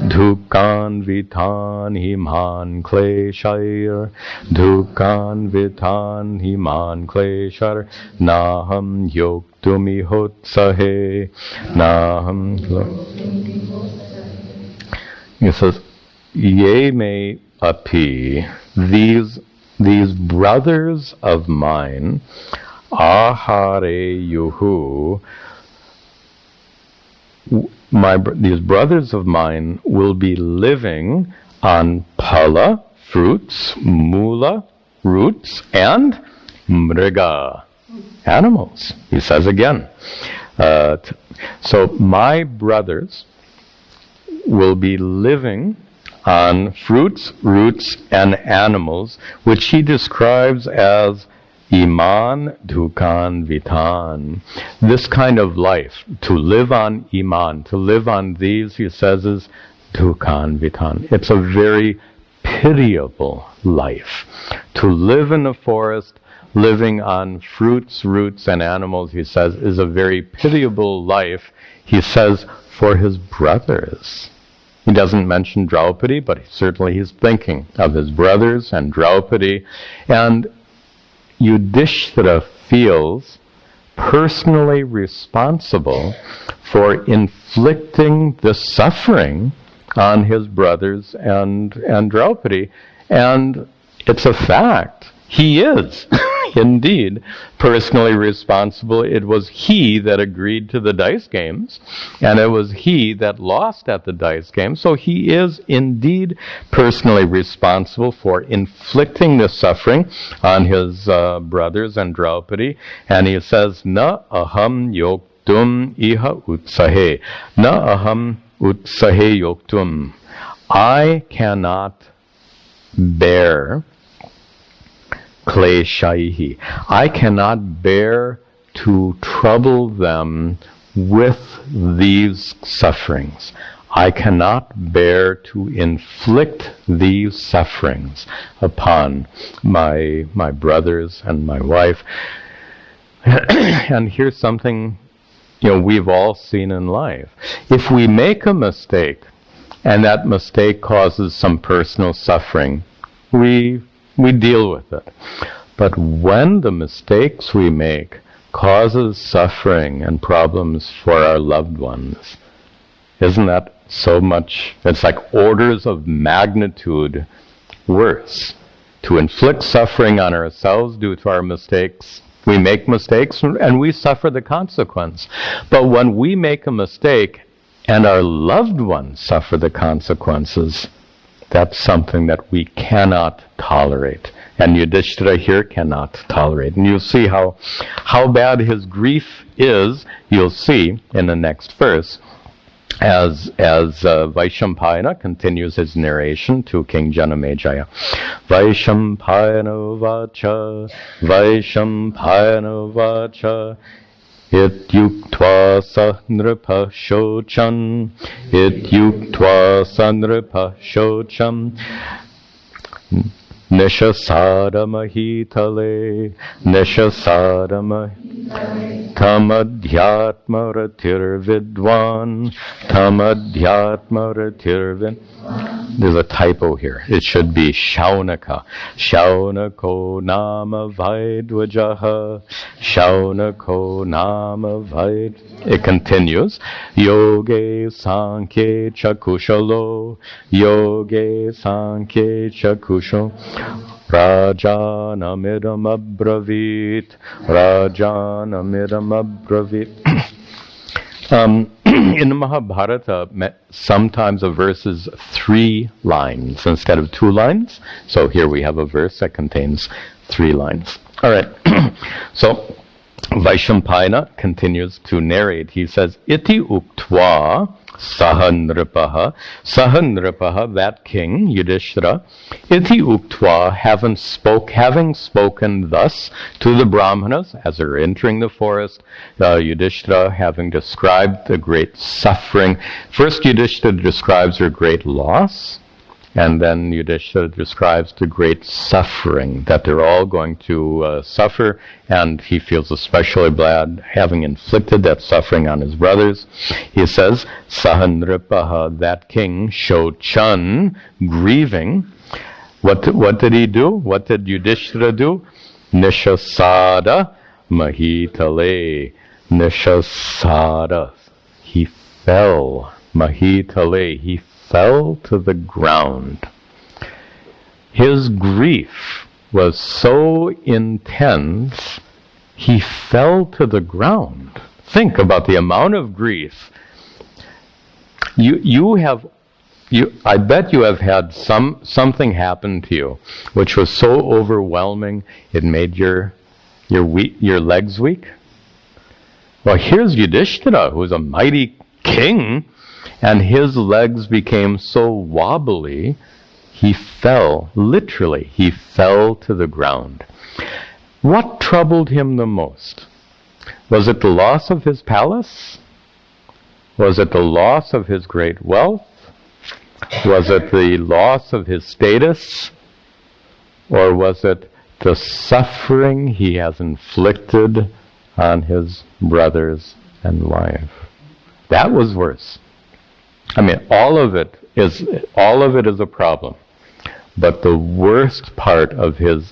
dhukan vitan himan kleshayr, dhukan vitan himan kleshar, naham yoktumi hotsahe, naham. He says, ye may api, these brothers of mine, ahare yuhu, these brothers of mine will be living on pala, fruits, mula, roots, and mriga, animals. He says again. So my brothers will be living on fruits, roots, and animals, which he describes as iman, dhukan, vitan. This kind of life, to live on iman, to live on these, he says, is dhukan, vitan. It's a very pitiable life. To live in the forest, living on fruits, roots, and animals, he says, is a very pitiable life, he says, for his brothers. He doesn't mention Draupadi, but certainly he's thinking of his brothers and Draupadi. And Yudhishthira feels personally responsible for inflicting the suffering on his brothers and Draupadi. And it's a fact. He is indeed personally responsible. It was he that agreed to the dice games, and it was he that lost at the dice game. So he is indeed personally responsible for inflicting the suffering on his brothers and Draupadi. And he says, na aham yoktum iha utsahe. Na aham utsahe yoktum. I cannot bear kleshaihi. I cannot bear to trouble them with these sufferings. I cannot bear to inflict these sufferings upon my brothers and my wife. And here's something, we've all seen in life. If we make a mistake, and that mistake causes some personal suffering, we We deal with it. But when the mistakes we make causes suffering and problems for our loved ones, isn't that so much, it's like orders of magnitude worse. To inflict suffering on ourselves due to our mistakes, we make mistakes and we suffer the consequence. But when we make a mistake and our loved ones suffer the consequences, that's something that we cannot tolerate. And Yudhishthira here cannot tolerate. And you'll see how bad his grief is, you'll see in the next verse, as Vaishampayana continues his narration to King Janamejaya. Vaishampayana vacha ityuktva sa nripa shochan Nishasada Tamadhyatma ratirvidwan. There's a typo here. It should be Shaunaka. Shaunako nama vaidvajaha. Shaunako nama vaid. It continues. Yoge sankhye chakushalo. Yoge sankhye chakushalo. Rajanamidam abravit. In the Mahabharata, sometimes a verse is 3 lines instead of 2 lines. So here we have a verse that contains 3 lines. All right. So Vaishampayana continues to narrate. He says, Iti uktva sahanripaha. Sahanripaha, that king, Yudhishthira, iti uktva, having spoken thus to the Brahmanas as they're entering the forest, Yudhishthira having described the great suffering. First Yudhishthira describes their great loss, and then Yudhishthira describes the great suffering that they're all going to suffer, and he feels especially bad having inflicted that suffering on his brothers. He says, Sahanripaha, that king, Shochan, grieving. What did he do? What did Yudhishthira do? Nishasada mahitale. Nishasada. He fell. Mahitale. He fell to the ground. His grief was so intense, he fell to the ground. Think about the amount of grief. I bet you have had something happen to you which was so overwhelming it made your legs weak. Well, here's Yudhishthira, who's a mighty king, and his legs became so wobbly, he fell, literally, he fell to the ground. What troubled him the most? Was it the loss of his palace? Was it the loss of his great wealth? Was it the loss of his status? Or was it the suffering he has inflicted on his brothers and wife? That was worse. I mean, all of it is a problem. But the worst part of his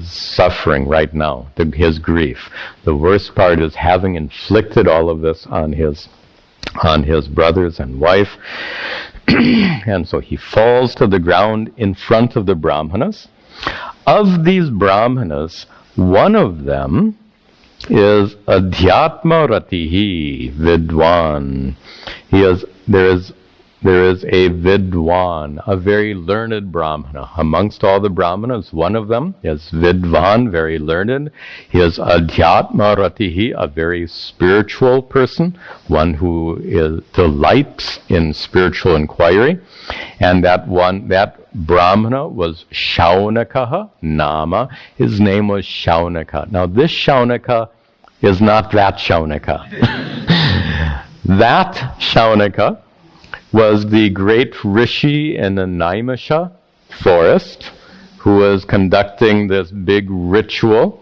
suffering right now, his grief, the worst part is having inflicted all of this on his brothers and wife. And so he falls to the ground in front of the Brahmanas. Of these Brahmanas, one of them is Adhyatma Ratihi Vidwan. There is a Vidwan, a very learned Brahmana. Amongst all the Brahmanas, one of them is Vidwan, very learned. He is Adhyatma Ratihi, a very spiritual person, one who delights in spiritual inquiry. And that Brahmana was Shaunaka Nama. His name was Shaunaka. Now this Shaunaka is not that Shaunaka. That Shaunaka was the great rishi in the Naimisha forest who was conducting this big ritual.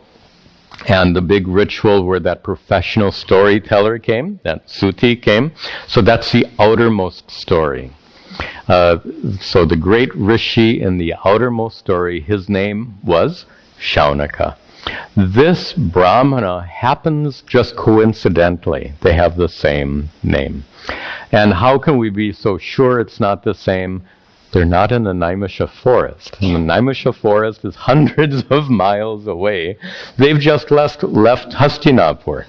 And the big ritual where that professional storyteller came, that Suti came. So that's the outermost story. So the great rishi in the outermost story, his name was Shaunaka. This Brahmana happens just coincidentally. They have the same name. And how can we be so sure it's not the same? They're not in the Naimisha forest. And the Naimisha forest is hundreds of miles away. They've just left Hastinapur.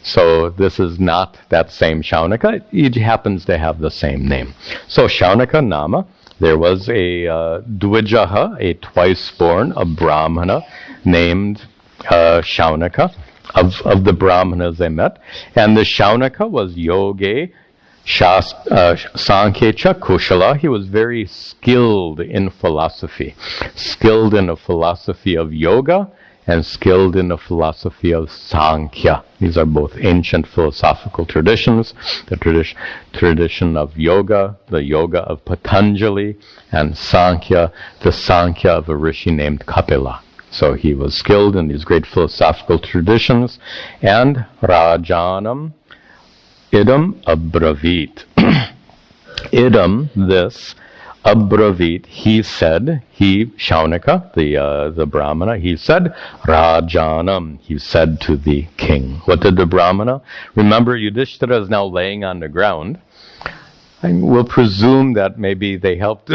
So this is not that same Shaunaka. He happens to have the same name. So Shaunaka Nama, there was a Dvijaha, a twice-born, a Brahmana, named Shaunaka, of the Brahmanas they met. And the Shaunaka was Yoge, Sankhecha, Kushala. He was very skilled in philosophy. Skilled in a philosophy of yoga and skilled in the philosophy of Sankhya. These are both ancient philosophical traditions. The tradition of yoga, the yoga of Patanjali, and Sankhya, the Sankhya of a rishi named Kapila. So he was skilled in these great philosophical traditions. And Rajanam idam abravit. Idam, this, abravit, he said, Shaunaka, the Brahmana, he said, Rajanam, he said to the king. What did the Brahmana? Remember, Yudhishthira is now laying on the ground. And we'll presume that maybe they helped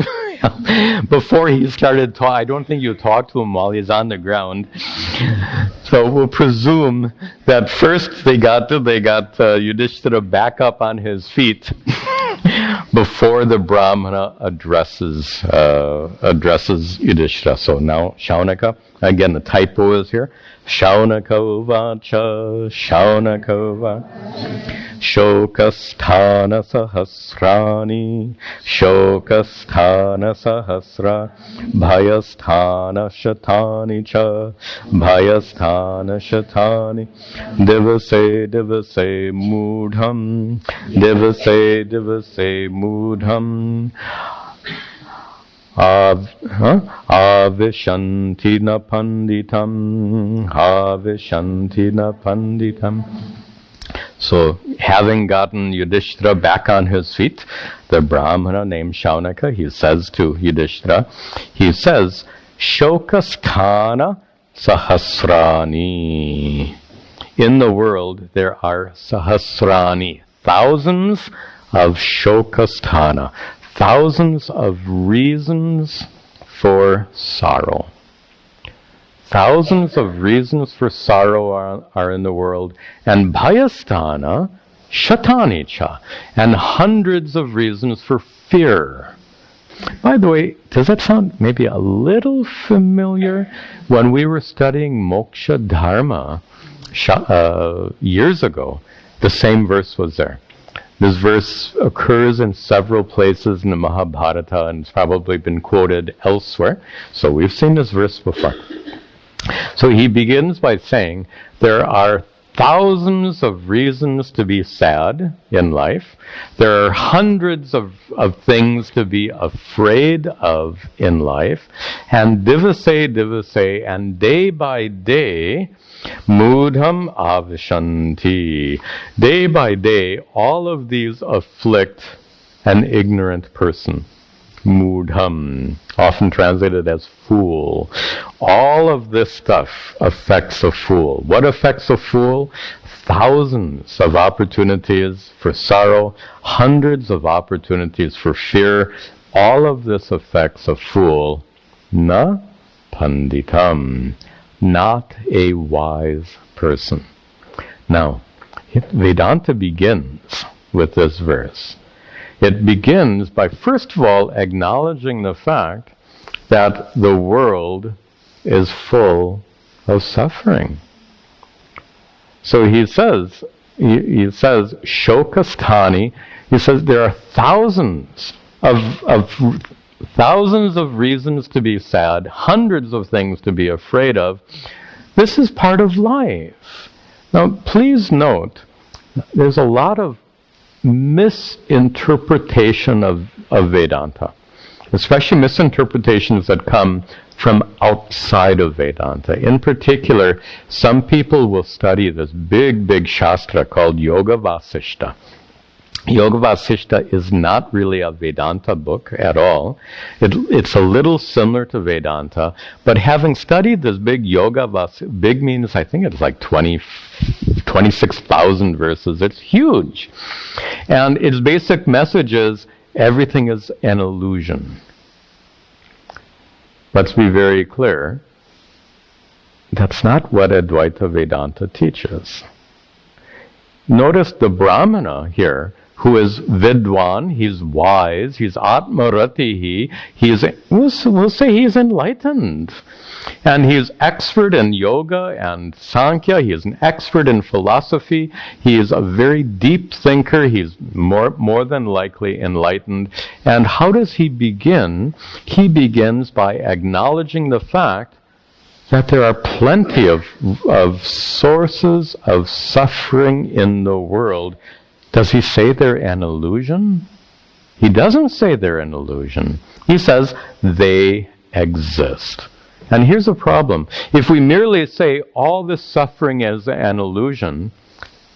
before he started talking. I don't think you talk to him while he's on the ground. So we'll presume that first they got Yudhishthira back up on his feet before the Brahmana addresses Yudhishthira. So now Shaunaka, again the typo is here. Shaunaka uvacha, Shaunaka uvacha. Shokasthana sahasrani, Shokasthana sahasra, Bhayasthana shatani cha, Bhayasthana shatani, Divase mudham, Divase mudham, Avishanti na panditam, Avishanti na panditam. So, having gotten Yudhishthira back on his feet, the Brahmana named Shaunaka, he says to Yudhishthira, he says, Shokasthana sahasrani. In the world, there are sahasrani, thousands of Shokasthana, thousands of reasons for sorrow. Thousands of reasons for sorrow are in the world, and bhayasthana shatanicha, and hundreds of reasons for fear. By the way, does that sound maybe a little familiar? When we were studying moksha dharma years ago, the same verse was there. This verse occurs in several places in the Mahabharata and it's probably been quoted elsewhere. So we've seen this verse before. So he begins by saying, there are thousands of reasons to be sad in life. There are hundreds of things to be afraid of in life. And divase, and day by day, mudham avishanti. Day by day, all of these afflict an ignorant person. Mudham, often translated as fool. All of this stuff affects a fool. What affects a fool? Thousands of opportunities for sorrow, hundreds of opportunities for fear. All of this affects a fool. Na panditam, not a wise person. Now, Vedanta begins with this verse. It begins by, first of all, acknowledging the fact that the world is full of suffering. So he says, Shokasthani, he says there are thousands of reasons to be sad, hundreds of things to be afraid of. This is part of life. Now, please note, there's a lot of misinterpretation of Vedanta, especially misinterpretations that come from outside of Vedanta. In particular, some people will study this big Shastra called Yoga Vasishta. Yoga Vasishta is not really a Vedanta book at all. It's a little similar to Vedanta, but having studied this big big means I think it's like 26,000 verses. It's huge. And its basic message is everything is an illusion. Let's be very clear. That's not what Advaita Vedanta teaches. Notice the Brahmana here, who is Vidwan, he's wise, he's Atmaratihi, we'll say he's enlightened. And he's expert in yoga and Sankhya, he is an expert in philosophy, he is a very deep thinker, he's more than likely enlightened. And how does he begin? He begins by acknowledging the fact that there are plenty of sources of suffering in the world. Does he say they're an illusion? He doesn't say they're an illusion. He says they exist. And here's a problem. If we merely say all this suffering is an illusion,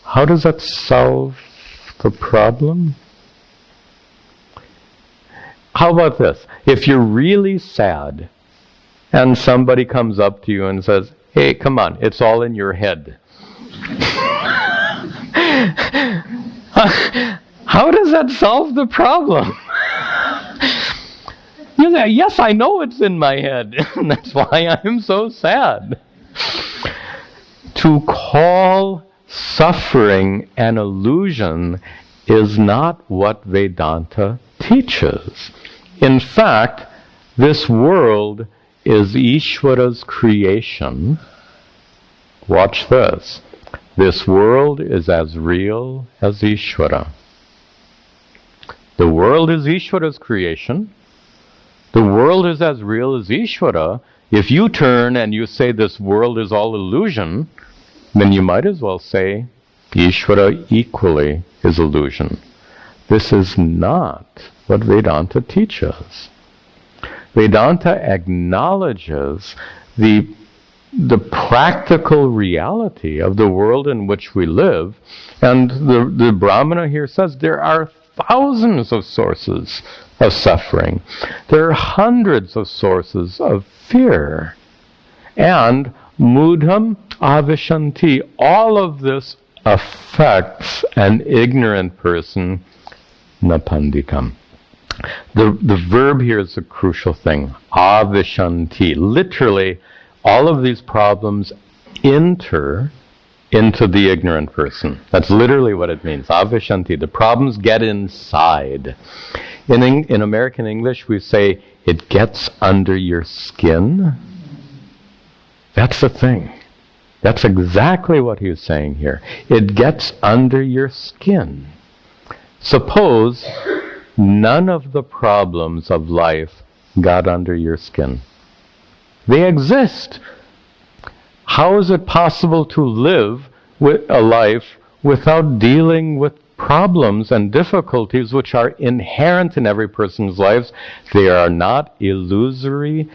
how does that solve the problem? How about this? If you're really sad and somebody comes up to you and says, hey, come on, it's all in your head. How does that solve the problem? You say, yes, I know it's in my head. And that's why I'm so sad. To call suffering an illusion is not what Vedanta teaches. In fact, this world is Ishvara's creation. Watch this. This world is as real as Ishvara. The world is Ishvara's creation. The world is as real as Ishvara. If you turn and you say this world is all illusion, then you might as well say Ishvara equally is illusion. This is not what Vedanta teaches. Vedanta acknowledges the practical reality of the world in which we live. And the Brahmana here says there are thousands of sources of suffering. There are hundreds of sources of fear. And mudham avishanti, all of this affects an ignorant person, napandikam. The verb here is a crucial thing. Avishanti. Literally, all of these problems enter into the ignorant person. That's literally what it means. Avishanti. The problems get inside. In American English, we say, it gets under your skin. That's the thing. That's exactly what he's saying here. It gets under your skin. Suppose none of the problems of life got under your skin. They exist. How is it possible to live with a life without dealing with problems and difficulties which are inherent in every person's lives? They are not illusory.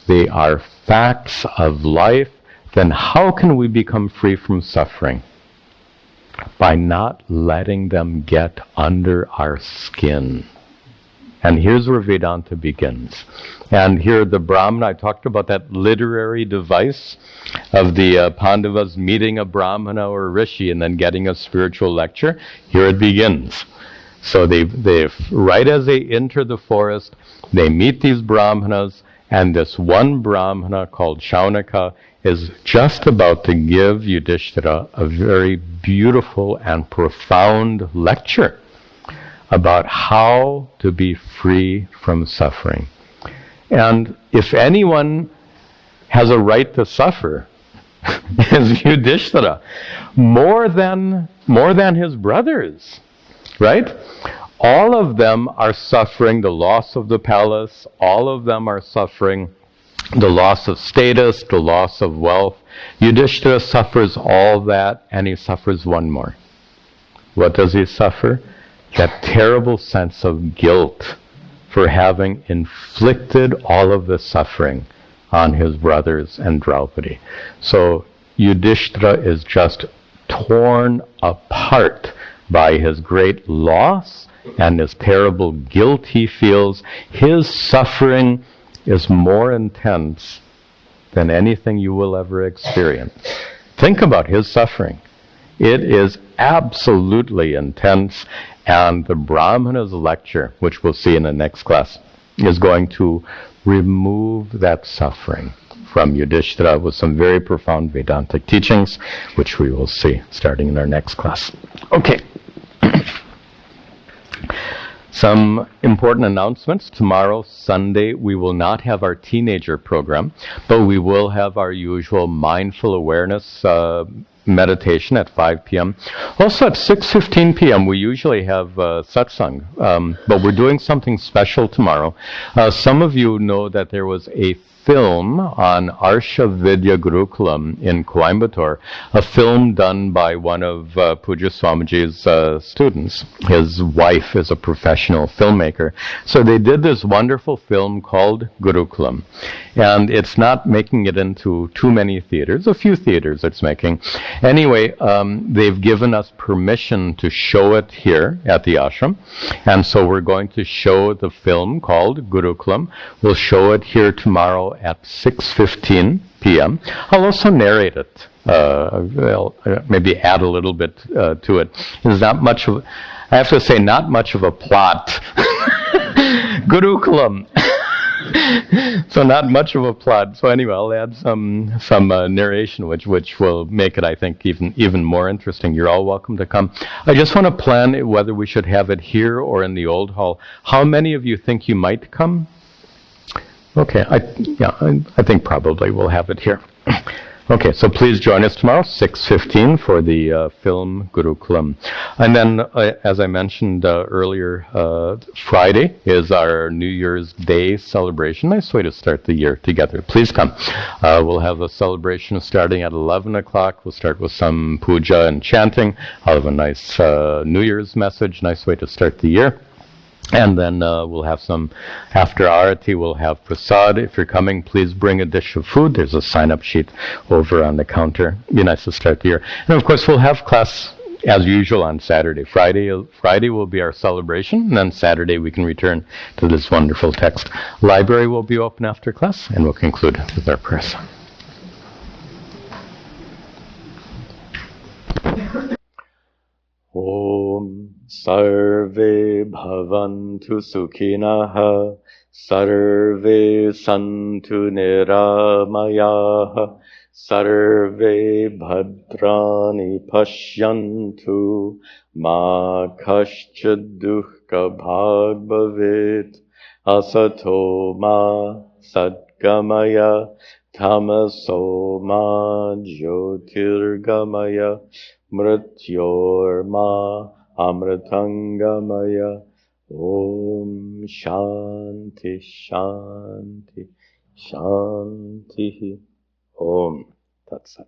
They are facts of life. Then how can we become free from suffering? By not letting them get under our skin. And here's where Vedanta begins. And here the Brahmana, I talked about that literary device of the Pandavas meeting a Brahmana or a Rishi and then getting a spiritual lecture. Here it begins. So they right as they enter the forest, they meet these Brahmanas, and this one Brahmana called Shaunaka is just about to give Yudhishthira a very beautiful and profound lecture about how to be free from suffering. And if anyone has a right to suffer, is Yudhishthira, more than his brothers, right? All of them are suffering the loss of the palace. All of them are suffering the loss of status, the loss of wealth. Yudhishthira suffers all that, and he suffers one more. What does he suffer? That terrible sense of guilt for having inflicted all of the suffering on his brothers and Draupadi. So Yudhishthira is just torn apart by his great loss and his terrible guilt he feels. His suffering is more intense than anything you will ever experience. Think about his suffering. It is absolutely intense, and the Brahmana's lecture, which we'll see in the next class, is going to remove that suffering from Yudhishthira with some very profound Vedantic teachings, which we will see starting in our next class. Okay. Some important announcements. Tomorrow, Sunday, we will not have our teenager program, but we will have our usual mindful awareness meditation at 5 p.m. Also at 6:15 p.m. we usually have satsang, but we're doing something special tomorrow. Some of you know that there was a film on Arsha Vidya Gurukulam in Coimbatore, a film done by one of Puja Swamiji's students. His wife is a professional filmmaker. So they did this wonderful film called Gurukulam. And it's not making it into too many theaters, a few theaters it's making. Anyway, they've given us permission to show it here at the ashram. And so we're going to show the film called Gurukulam. We'll show it here tomorrow at 6:15 p.m. I'll also narrate it. Maybe add a little bit to it. There's not much of, I have to say, not much of a plot. Gurukulam. So not much of a plot. So anyway, I'll add some narration, which will make it, I think, even more interesting. You're all welcome to come. I just want to plan whether we should have it here or in the old hall. How many of you think you might come? Okay, I think probably we'll have it here. Okay, so please join us tomorrow, 6:15, for the film Gurukulam. And then, as I mentioned earlier, Friday is our New Year's Day celebration. Nice way to start the year together. Please come. We'll have a celebration starting at 11 o'clock. We'll start with some puja and chanting. I'll have a nice New Year's message, nice way to start the year. And then we'll have some, after Arati, we'll have prasad. If you're coming, please bring a dish of food. There's a sign-up sheet over on the counter. Be nice to start the year. And of course, we'll have class as usual on Saturday. Friday will be our celebration, and then Saturday we can return to this wonderful text. Library will be open after class, and we'll conclude with our prayers. Om Sarve Bhavantu Sukhinah Sarve Santu Niramayah Sarve Bhadrani Pashyantu Ma Kaschid Dukkha Bhag Bhavet Asato Ma Satgamaya Tamaso Ma Jyotirgamaya Mrityorma Amritangamaya. Om Shanti Shanti Shanti. Om Tat Sat.